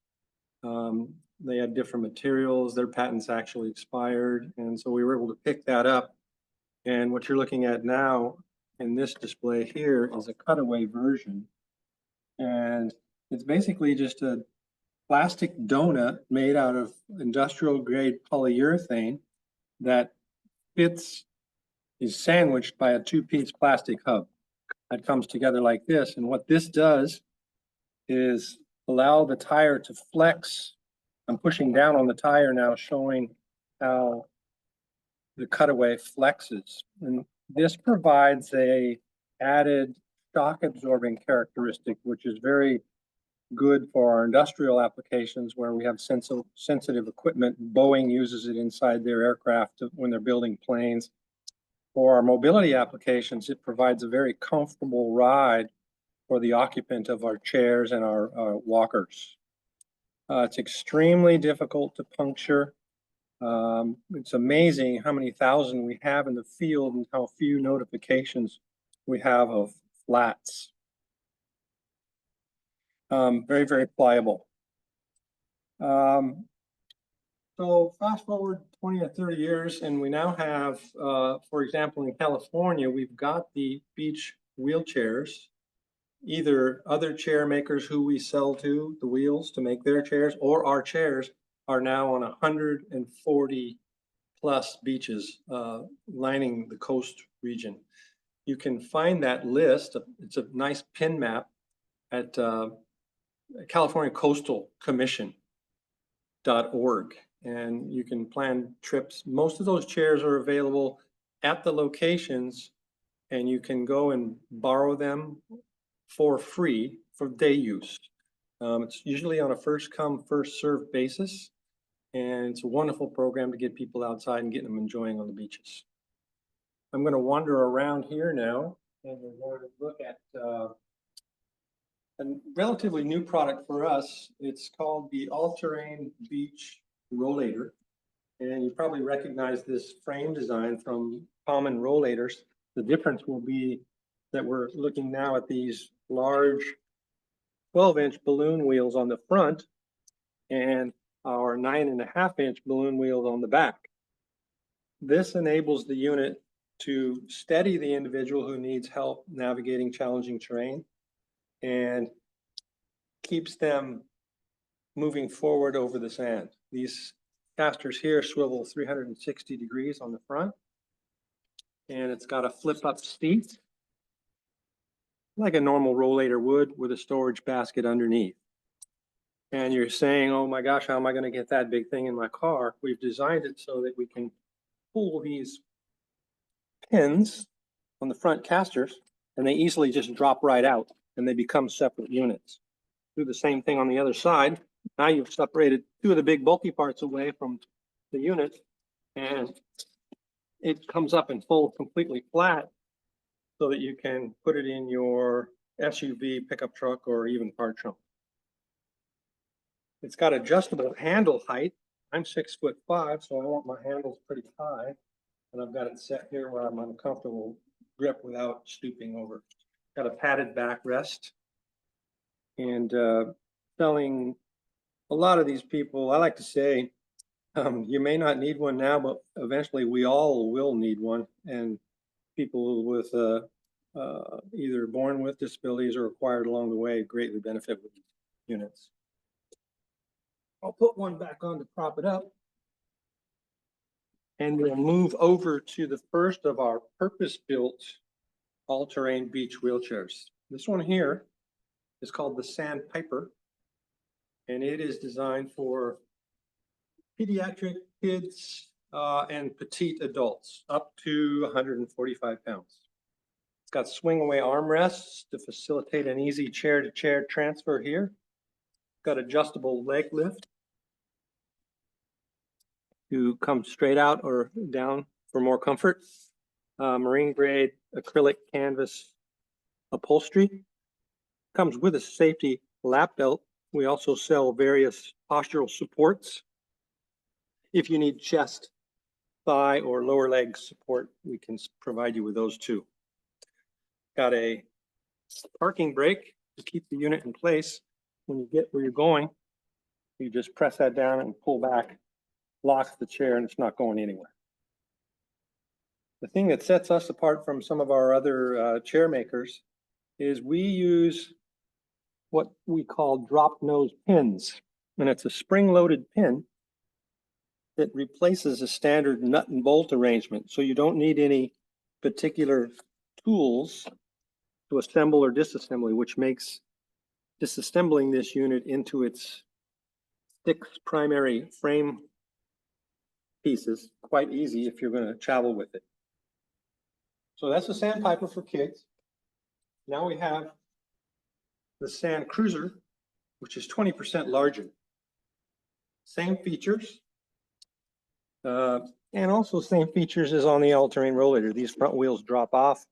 They had different materials, their patents actually expired, and so we were able to pick that up. And what you're looking at now in this display here is a cutaway version. And it's basically just a plastic donut made out of industrial grade polyurethane that is sandwiched by a 2-piece plastic hub that comes together like this. And what this does is allow the tire to flex. I'm pushing down on the tire now, showing how the cutaway flexes. And this provides a added shock absorbing characteristic, which is very good for our industrial applications where we have sensitive equipment. Boeing uses it inside their aircraft when they're building planes. For our mobility applications, it provides a very comfortable ride for the occupant of our chairs and our walkers. It's extremely difficult to puncture. It's amazing how many thousand we have in the field and how few notifications we have of flats. Very, very pliable. So fast forward 20 or 30 years, and we now have, for example, in California, we've got the beach wheelchairs. Either other chair makers who we sell to the wheels to make their chairs, or our chairs are now on 140 plus beaches lining the coast region. You can find that list. It's a nice pin map at California Coastal Commission.org, and you can plan trips. Most of those chairs are available at the locations, and you can go and borrow them for free for day use. It's usually on a first come, first served basis. And it's a wonderful program to get people outside and get them enjoying on the beaches. I'm going to wander around here now, and we're going to look at a relatively new product for us. It's called the All-Terrain Beach Rollator. And you probably recognize this frame design from common rollators. The difference will be that we're looking now at these large 12-inch balloon wheels on the front and our 9.5-inch balloon wheels on the back. This enables the unit to steady the individual who needs help navigating challenging terrain and keeps them moving forward over the sand. These casters here swivel 360 degrees on the front, and it's got a flip-up seat like a normal rollator would, with a storage basket underneath. And you're saying, oh my gosh, how am I going to get that big thing in my car? We've designed it so that we can pull these pins on the front casters, and they easily just drop right out, and they become separate units. Do the same thing on the other side. Now you've separated 2 of the big bulky parts away from the unit, and it comes up and folds completely flat so that you can put it in your SUV, pickup truck, or even car trunk. It's got adjustable handle height. I'm 6'5", so I want my handles pretty high, and I've got it set here where I'm on a comfortable grip without stooping over. Got a padded backrest, and selling a lot of these people, I like to say, you may not need one now, but eventually we all will need one, and people with either born with disabilities or acquired along the way greatly benefit with these units. I'll put one back on to prop it up, and we'll move over to the first of our purpose-built all-terrain beach wheelchairs. This one here is called the Sandpiper, and it is designed for pediatric kids and petite adults up to 145 pounds. It's got swing away armrests to facilitate an easy chair to chair transfer here. Got adjustable leg lift to come straight out or down for more comfort. Marine grade acrylic canvas upholstery. Comes with a safety lap belt. We also sell various postural supports. If you need chest, thigh, or lower leg support, we can provide you with those too. Got a parking brake to keep the unit in place. When you get where you're going, you just press that down and pull back, locks the chair, and it's not going anywhere. The thing that sets us apart from some of our other chair makers is we use what we call drop nose pins. And it's a spring-loaded pin that replaces a standard nut and bolt arrangement. So you don't need any particular tools to assemble or disassemble, which makes disassembling this unit into its 6 primary frame pieces quite easy if you're going to travel with it. So that's the Sandpiper for kids. Now we have the Sand Cruiser, which is 20% larger. Same features. And also same features as on the all-terrain rollator. These front wheels drop off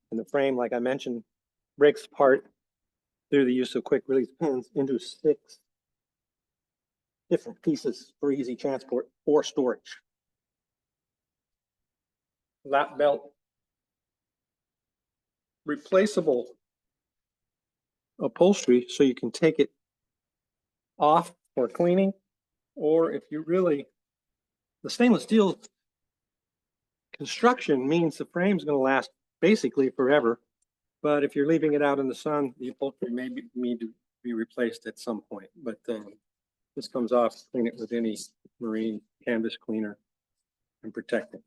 and the frame, like I mentioned, breaks apart through the use of quick release pins into 6 different pieces for easy transport or storage. Lap belt, replaceable upholstery so you can take it off for cleaning, or if you really, the stainless steel construction means the frame's going to last basically forever, but if you're leaving it out in the sun, the upholstery may need to be replaced at some point. But this comes off, clean it with any marine canvas cleaner and protect it.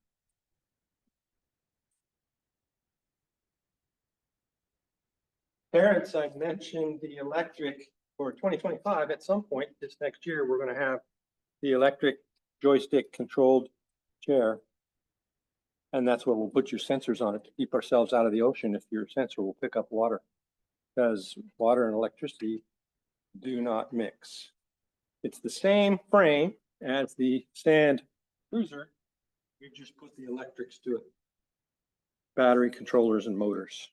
Parents, I mentioned the electric for 2025. At some point this next year, we're going to have the electric joystick controlled chair. And that's where we'll put your sensors on it to keep ourselves out of the ocean if your sensor will pick up water, because water and electricity do not mix. It's the same frame as the Sand Cruiser. You just put the electrics to it. Battery controllers and motors.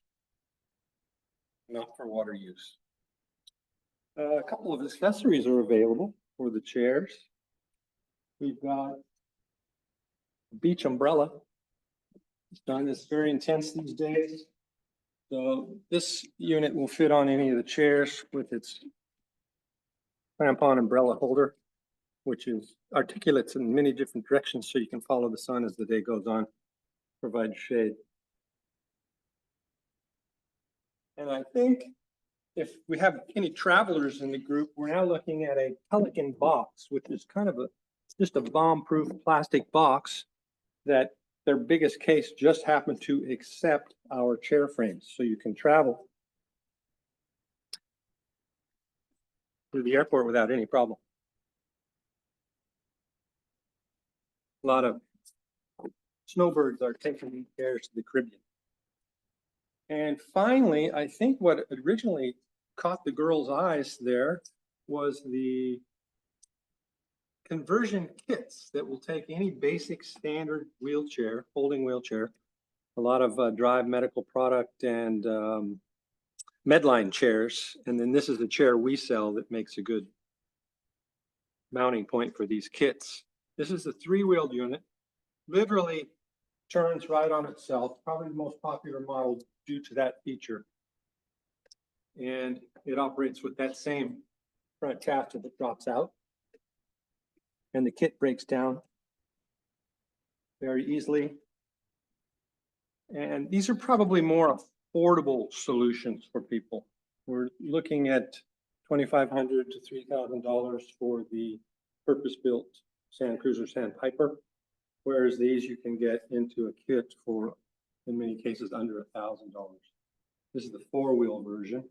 Not for water use. A couple of accessories are available for the chairs. We've got a beach umbrella. It's done. It's very intense these days. So this unit will fit on any of the chairs with its crampon umbrella holder, which is articulates in many different directions so you can follow the sun as the day goes on, provide shade. And I think if we have any travelers in the group, we're now looking at a Pelican box, which is kind of just a bomb-proof plastic box that their biggest case just happened to accept our chair frames. So you can travel through the airport without any problem. A lot of snowbirds are taking these chairs to the Caribbean. And finally, I think what originally caught the girls' eyes there was the conversion kits that will take any basic standard wheelchair, folding wheelchair, a lot of Drive medical product and Medline chairs. And then this is the chair we sell that makes a good mounting point for these kits. This is the 3-wheeled unit, literally turns right on itself, probably the most popular model due to that feature. And it operates with that same front caster that drops out. And the kit breaks down very easily. And these are probably more affordable solutions for people. We're looking at $2,500 to $3,000 for the purpose-built Sand Cruiser Sandpiper, whereas these you can get into a kit for, in many cases, under $1,000. This is the 4-wheel version.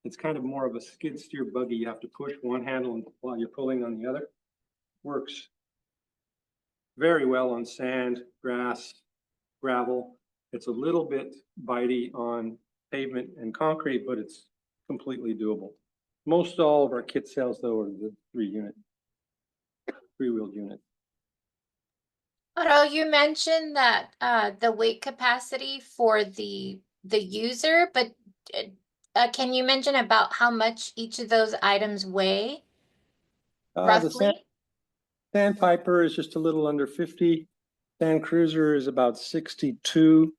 It's kind of more of a skid steer buggy. You have to push one handle while you're pulling on the other. Works very well on sand, grass, gravel, It's a little bit bitey on pavement and concrete, but it's completely doable. Most all of our kit sales though are the 3-wheeled unit. Otto, you mentioned that the weight capacity for the user, but can you mention about how much each of those items weigh The roughly? Sandpiper is just a little under 50. Sand Cruiser is about 62.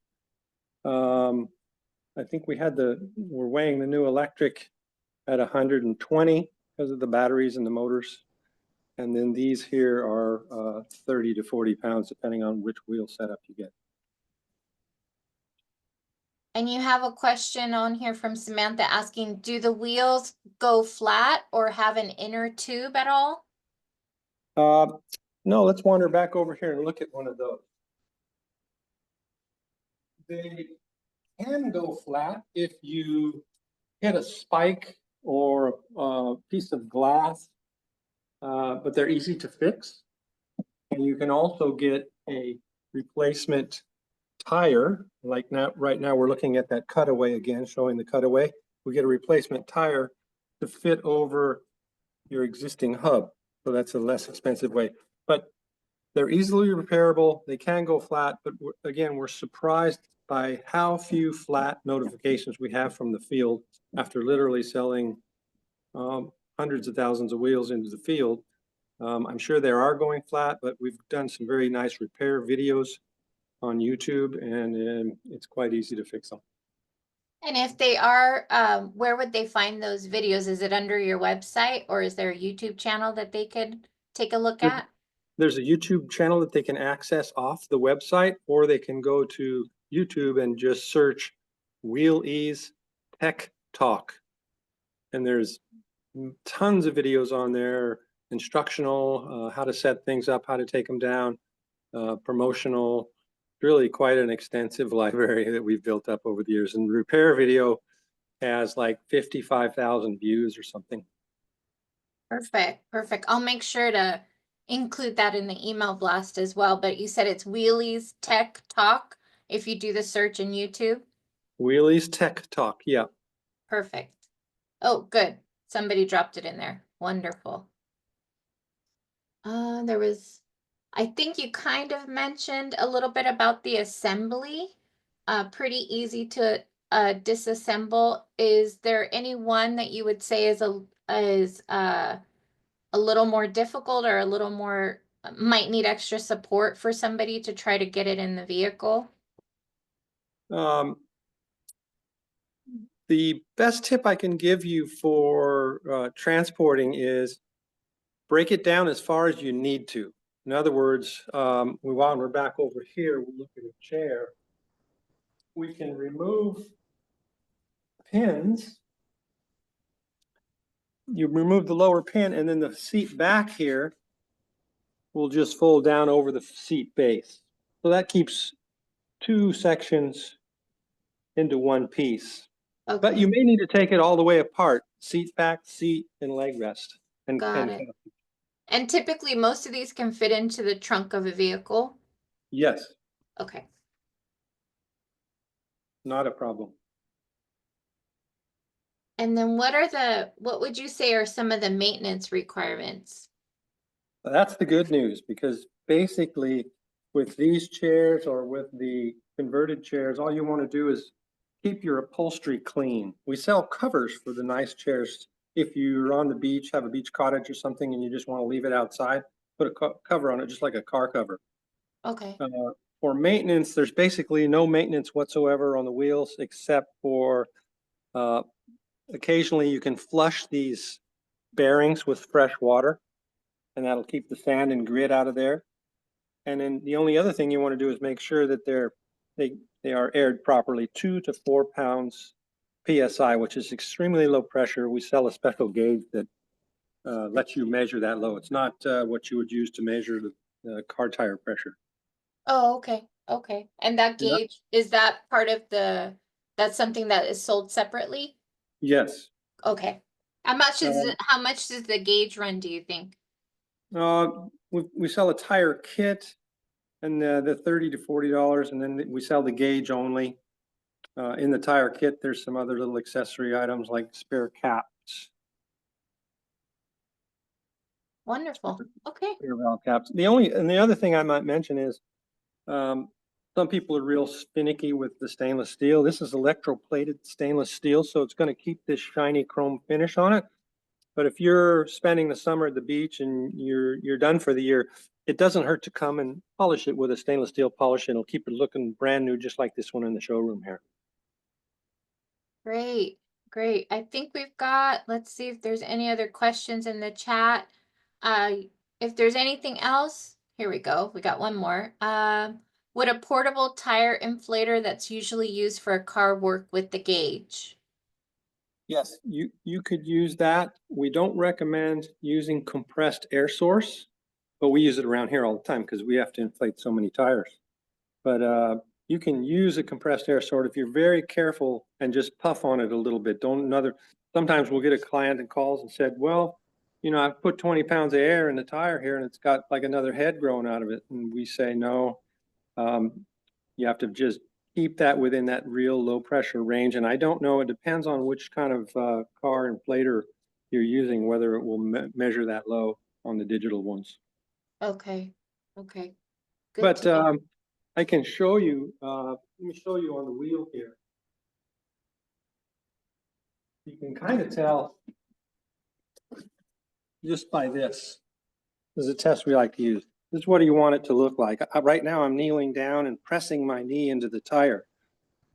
I think we're weighing the new electric at 120 because of the batteries and the motors. And then these here are 30 to 40 pounds, depending on which wheel setup you get. And you have a question on here from Samantha asking, do the wheels go flat or have an inner tube at all? No, let's wander back over here and look at one of those. They can go flat if you hit a spike or a piece of glass, but they're easy to fix. And you can also get a replacement tire, like now, right now we're looking at that cutaway again, showing the cutaway. We get a replacement tire to fit over your existing hub. So that's a less expensive way, but they're easily repairable. They can go flat, but again, we're surprised by how few flat notifications we have from the field after literally selling hundreds of thousands of wheels into the field. I'm sure there are going flat, but we've done some very nice repair videos on YouTube, and it's quite easy to fix them. And if they are, where would they find those videos? Is it under your website or is there a YouTube channel that they could take a look at? There's a YouTube channel that they can access off the website, or they can go to YouTube and just search Wheeleez Tech Talk. And there's tons of videos on there, instructional, how to set things up, how to take them down, promotional, really quite an extensive library that we've built up over the years. And repair video has like 55,000 views or something. Perfect, perfect. I'll make sure to include that in the email blast as well. But you said it's Wheeleez Tech Talk if you do the search in YouTube. Wheeleez Tech Talk, yeah. Perfect. Oh, good. Somebody dropped it in there. Wonderful. I think you kind of mentioned a little bit about the assembly. Pretty easy to disassemble. Is there any one that you would say is a little more difficult or a little more might need extra support for somebody to try to get it in the vehicle? The best tip I can give you for transporting is break it down as far as you need to. In other words, while we're back over here, we'll look at a chair. We can remove pins. You remove the lower pin, and then the seat back here will just fold down over the seat base. So that keeps two sections into one piece. Okay. But you may need to take it all the way apart, seat back, seat, and leg rest. Got it. And typically most of these can fit into the trunk of a vehicle? Yes. Okay. Not a problem. And then what would you say are some of the maintenance requirements? That's the good news, because basically with these chairs or with the converted chairs, all you want to do is keep your upholstery clean. We sell covers for the nice chairs. If you're on the beach, have a beach cottage or something, and you just want to leave it outside, put a cover on it, just like a car cover. Okay. For maintenance, there's basically no maintenance whatsoever on the wheels, except for occasionally you can flush these bearings with fresh water, and that'll keep the sand and grit out of there. And then the only other thing you want to do is make sure that they are aired properly, 2 to 4 pounds PSI, which is extremely low pressure. We sell a special gauge that lets you measure that low. It's not what you would use to measure the car tire pressure. Oh, okay. Okay. And that Yeah. gauge, is that part of that's something that is sold separately? Yes. Okay. How much does the gauge run, do you think? We sell a tire kit, And the $30 to $40, and then we sell the gauge only. In the tire kit, there's some other little accessory items like spare caps, Wonderful. Okay. spare valve caps. The other thing I might mention is, some people are real finicky with the stainless steel. This is electroplated stainless steel, so it's going to keep this shiny chrome finish on it. But if you're spending the summer at the beach and you're done for the year, it doesn't hurt to come and polish it with a stainless steel polish. It'll keep it looking brand new, just like this one in the showroom here. Great, great. I think we've got, let's see if there's any other questions in the chat. If there's anything else, here we go. We got one more. Would a portable tire inflator that's usually used for a car work with the gauge? Yes, you could use that. We don't recommend using compressed air source, but we use it around here all the time because we have to inflate so many tires. But you can use a compressed air source if you're very careful and just puff on it a little bit. Sometimes we'll get a client that calls and said, well, I've put 20 pounds of air in the tire here and it's got like another head growing out of it. And we say, no, you have to just keep that within that real low pressure range. And I don't know, it depends on which kind of car inflator you're using, whether it will measure that low on the digital ones. Okay, okay. Good But to know. I can show you, let me show you on the wheel here. You can kind of tell just by this. This is a test we like to use. This is what you want it to look like. Right now I'm kneeling down and pressing my knee into the tire.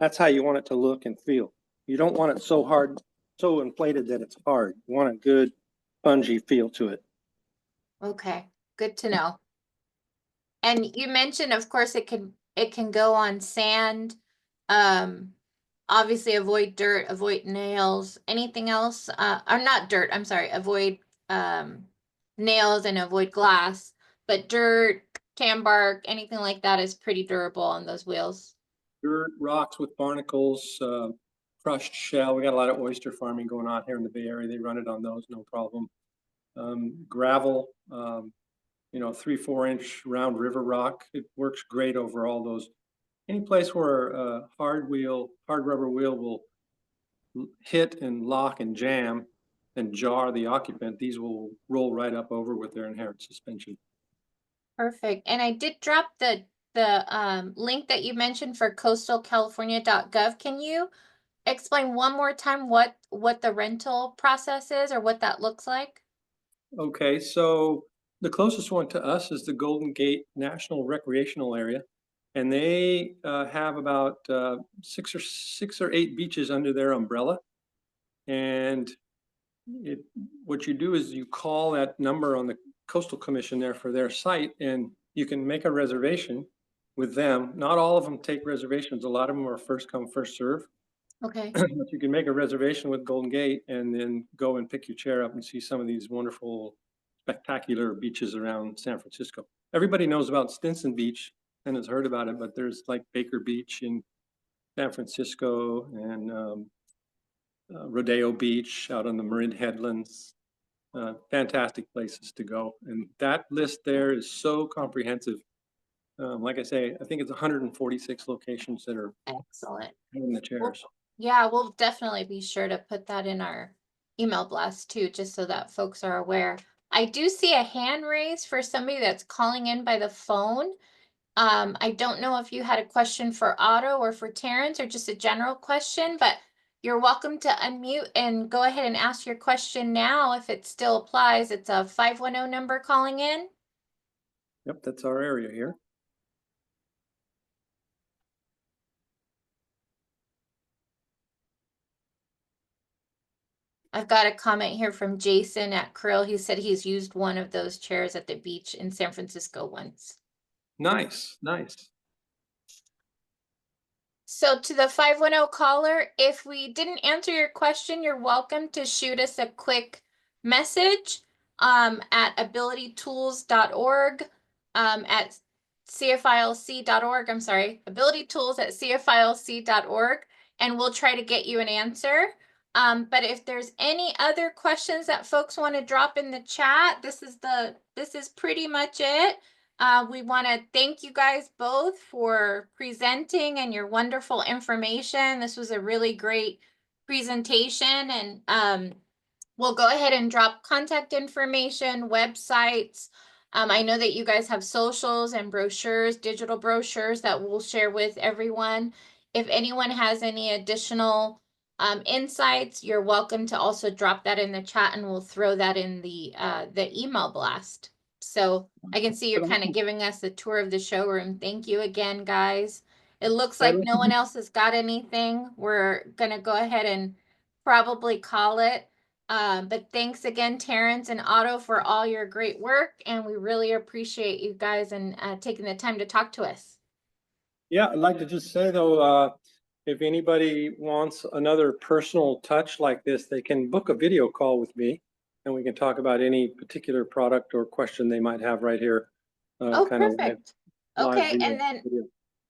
That's how you want it to look and feel. You don't want it so hard, so inflated that it's hard. You want a good spongy feel to it. Okay, good to know. And you mentioned, of course, it can go on sand. Obviously avoid dirt, avoid nails, anything else, or not dirt, I'm sorry, avoid nails and avoid glass, but dirt, tan bark, anything like that is pretty durable on those wheels. Dirt, rocks with barnacles, crushed shell. We got a lot of oyster farming going on here in the Bay Area. They run it on those, no problem. Gravel, 3-4 inch round river rock. It works great over all those. Any place where a hard rubber wheel will hit and lock and jam and jar the occupant, these will roll right up over with their inherent suspension. Perfect. And I did drop the link that you mentioned for coastalcalifornia.gov. Can you explain one more time what the rental process is or what that looks like? Okay, so the closest one to us is the Golden Gate National Recreational Area, and they have about 6 or 8 beaches under their umbrella. And what you do is you call that number on the Coastal Commission there for their site, and you can make a reservation with them. Not all of them take reservations. A lot of them are first come, first serve. Okay. But you can make a reservation with Golden Gate and then go and pick your chair up and see some of these wonderful, spectacular beaches around San Francisco. Everybody knows about Stinson Beach and has heard about it, but there's like Baker Beach in San Francisco and Rodeo Beach out on the Marin Headlands. Fantastic places to go. And that list there is so comprehensive. Like I say, I think it's 146 locations that are Excellent. in the chairs. Yeah, we'll definitely be sure to put that in our email blast too, just so that folks are aware. I do see a hand raised for somebody that's calling in by the phone. I don't know if you had a question for Otto or for Terrence or just a general question, but you're welcome to unmute and go ahead and ask your question now if it still applies. It's a 510 number calling in. Yep, that's our area here. I've got a comment here from Jason at Krill. He said he's used one of those chairs at the beach in San Francisco once. Nice, nice. So to the 510 caller, if we didn't answer your question, you're welcome to shoot us a quick message at abilitytools.org, at cfilc.org. I'm sorry, abilitytools@cfilc.org, and we'll try to get you an answer. But if there's any other questions that folks want to drop in the chat, this is pretty much it. We want to thank you guys both for presenting and your wonderful information. This was a really great presentation, and we'll go ahead and drop contact information, websites. I know that you guys have socials and brochures, digital brochures that we'll share with everyone. If anyone has any additional insights, you're welcome to also drop that in the chat, and we'll throw that in the email blast. So I can see you're kind of giving us a tour of the showroom. Thank you again, guys. It looks like no one else has got anything. We're gonna go ahead and probably call it. But thanks again, Terrence and Otto, for all your great work, and we really appreciate you guys and taking the time to talk to us. Yeah, I'd like to just say though, if anybody wants another personal touch like this, they can book a video call with me, and we can talk about any particular product or question they might have right here. Oh, kind of perfect. live Okay, video and then video.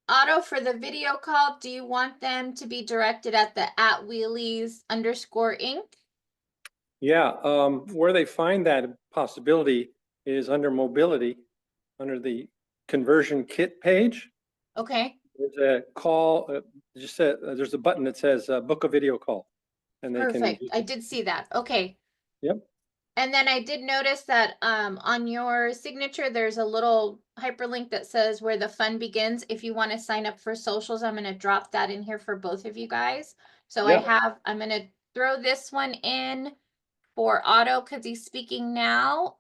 Otto, for the video call, do you want them to be directed at the @Wheeleez_Inc.? Yeah, where they find that possibility is under mobility, under the conversion kit page. Okay, There's a call, just there's a button that says book a video call, and they can. perfect. I did see that. Okay. Yep. And then I did notice that on your signature, there's a little hyperlink that says where the fun begins. If you want to sign up for socials, I'm going to drop that in here for both of you guys. So Yep. I'm going to throw this one in for Otto because he's speaking now.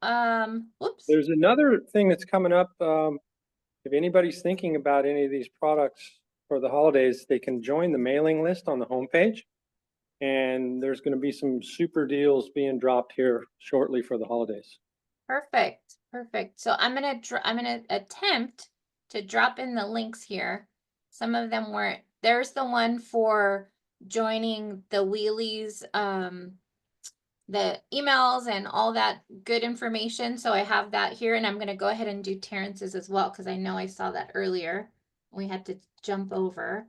Whoops. There's another thing that's coming up. If anybody's thinking about any of these products for the holidays, they can join the mailing list on the homepage. And there's going to be some super deals being dropped here shortly for the holidays. Perfect. Perfect. So I'm gonna attempt to drop in the links here. Some of them weren't. There's the one for joining the Wheeleez, the emails and all that good information. So I have that here, and I'm gonna go ahead and do Terrence's as well because I know I saw that earlier. We had to jump over.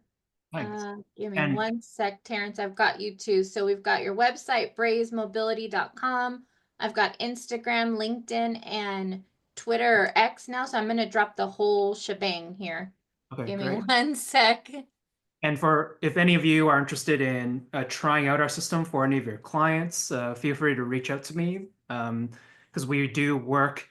Thanks. Give me And- one sec, Terrence. I've got you too. So we've got your website, brazemobility.com. I've got Instagram, LinkedIn, and Twitter or X now. So I'm going to drop the whole shebang here. Okay, Give me great. one sec. And if any of you are interested in trying out our system for any of your clients, feel free to reach out to me because we do work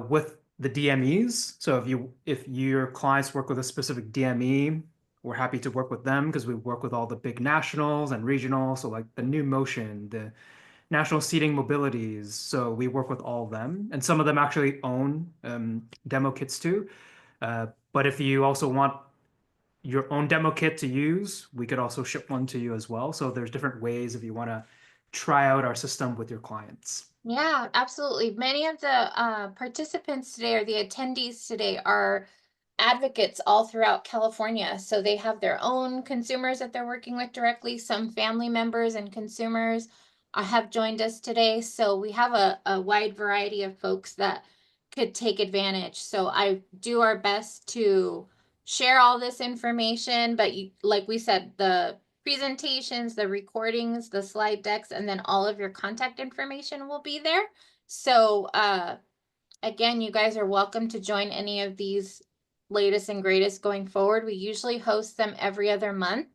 with the DMEs. So if your clients work with a specific DME, we're happy to work with them because we work with all the big nationals and regional. So like the New Motion, the National Seating Mobilities. So we work with all of them, and some of them actually own demo kits too. But if you also want your own demo kit to use, we could also ship one to you as well. So there's different ways if you want to try out our system with your clients. Yeah, absolutely. Many of the participants today or the attendees today are advocates all throughout California. So they have their own consumers that they're working with directly. Some family members and consumers have joined us today. So we have a wide variety of folks that could take advantage. So I do our best to share all this information, but like we said, the presentations, the recordings, the slide decks, and then all of your contact information will be there. So again, you guys are welcome to join any of these latest and greatest going forward. We usually host them every other month.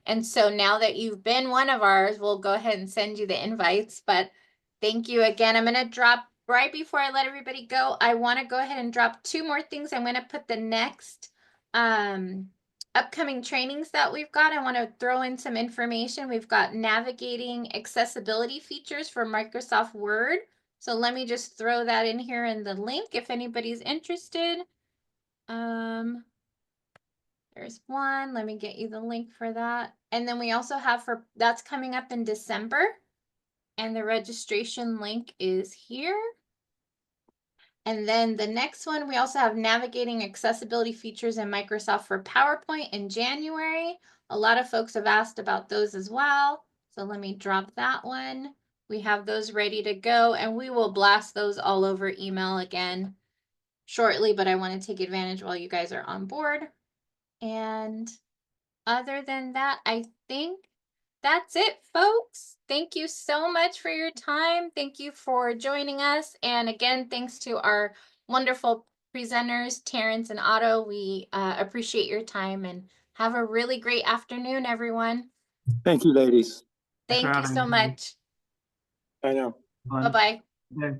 And so now that you've been one of ours, we'll go ahead and send you the invites. But thank you again. I'm going to drop right before I let everybody go. I want to go ahead and drop two more things. I'm going to put the next upcoming trainings that we've got. I want to throw in some information. We've got navigating accessibility features for Microsoft Word. So let me just throw that in here in the link if anybody's interested. There's one. Let me get you the link for that. And then we also have that's coming up in December. And the registration link is here. And then the next one, we also have navigating accessibility features in Microsoft for PowerPoint in January. A lot of folks have asked about those as well. So let me drop that one. We have those ready to go, and we will blast those all over email again shortly, but I want to take advantage while you guys are on board. And other than that, I think that's it, folks. Thank you so much for your time. Thank you for joining us. And again, thanks to our wonderful presenters, Terrence and Otto. We appreciate your time and have a really great afternoon, everyone. Thank you, ladies. Thanks for Thank you having so me. much. I know. Fun. Bye-bye. Okay.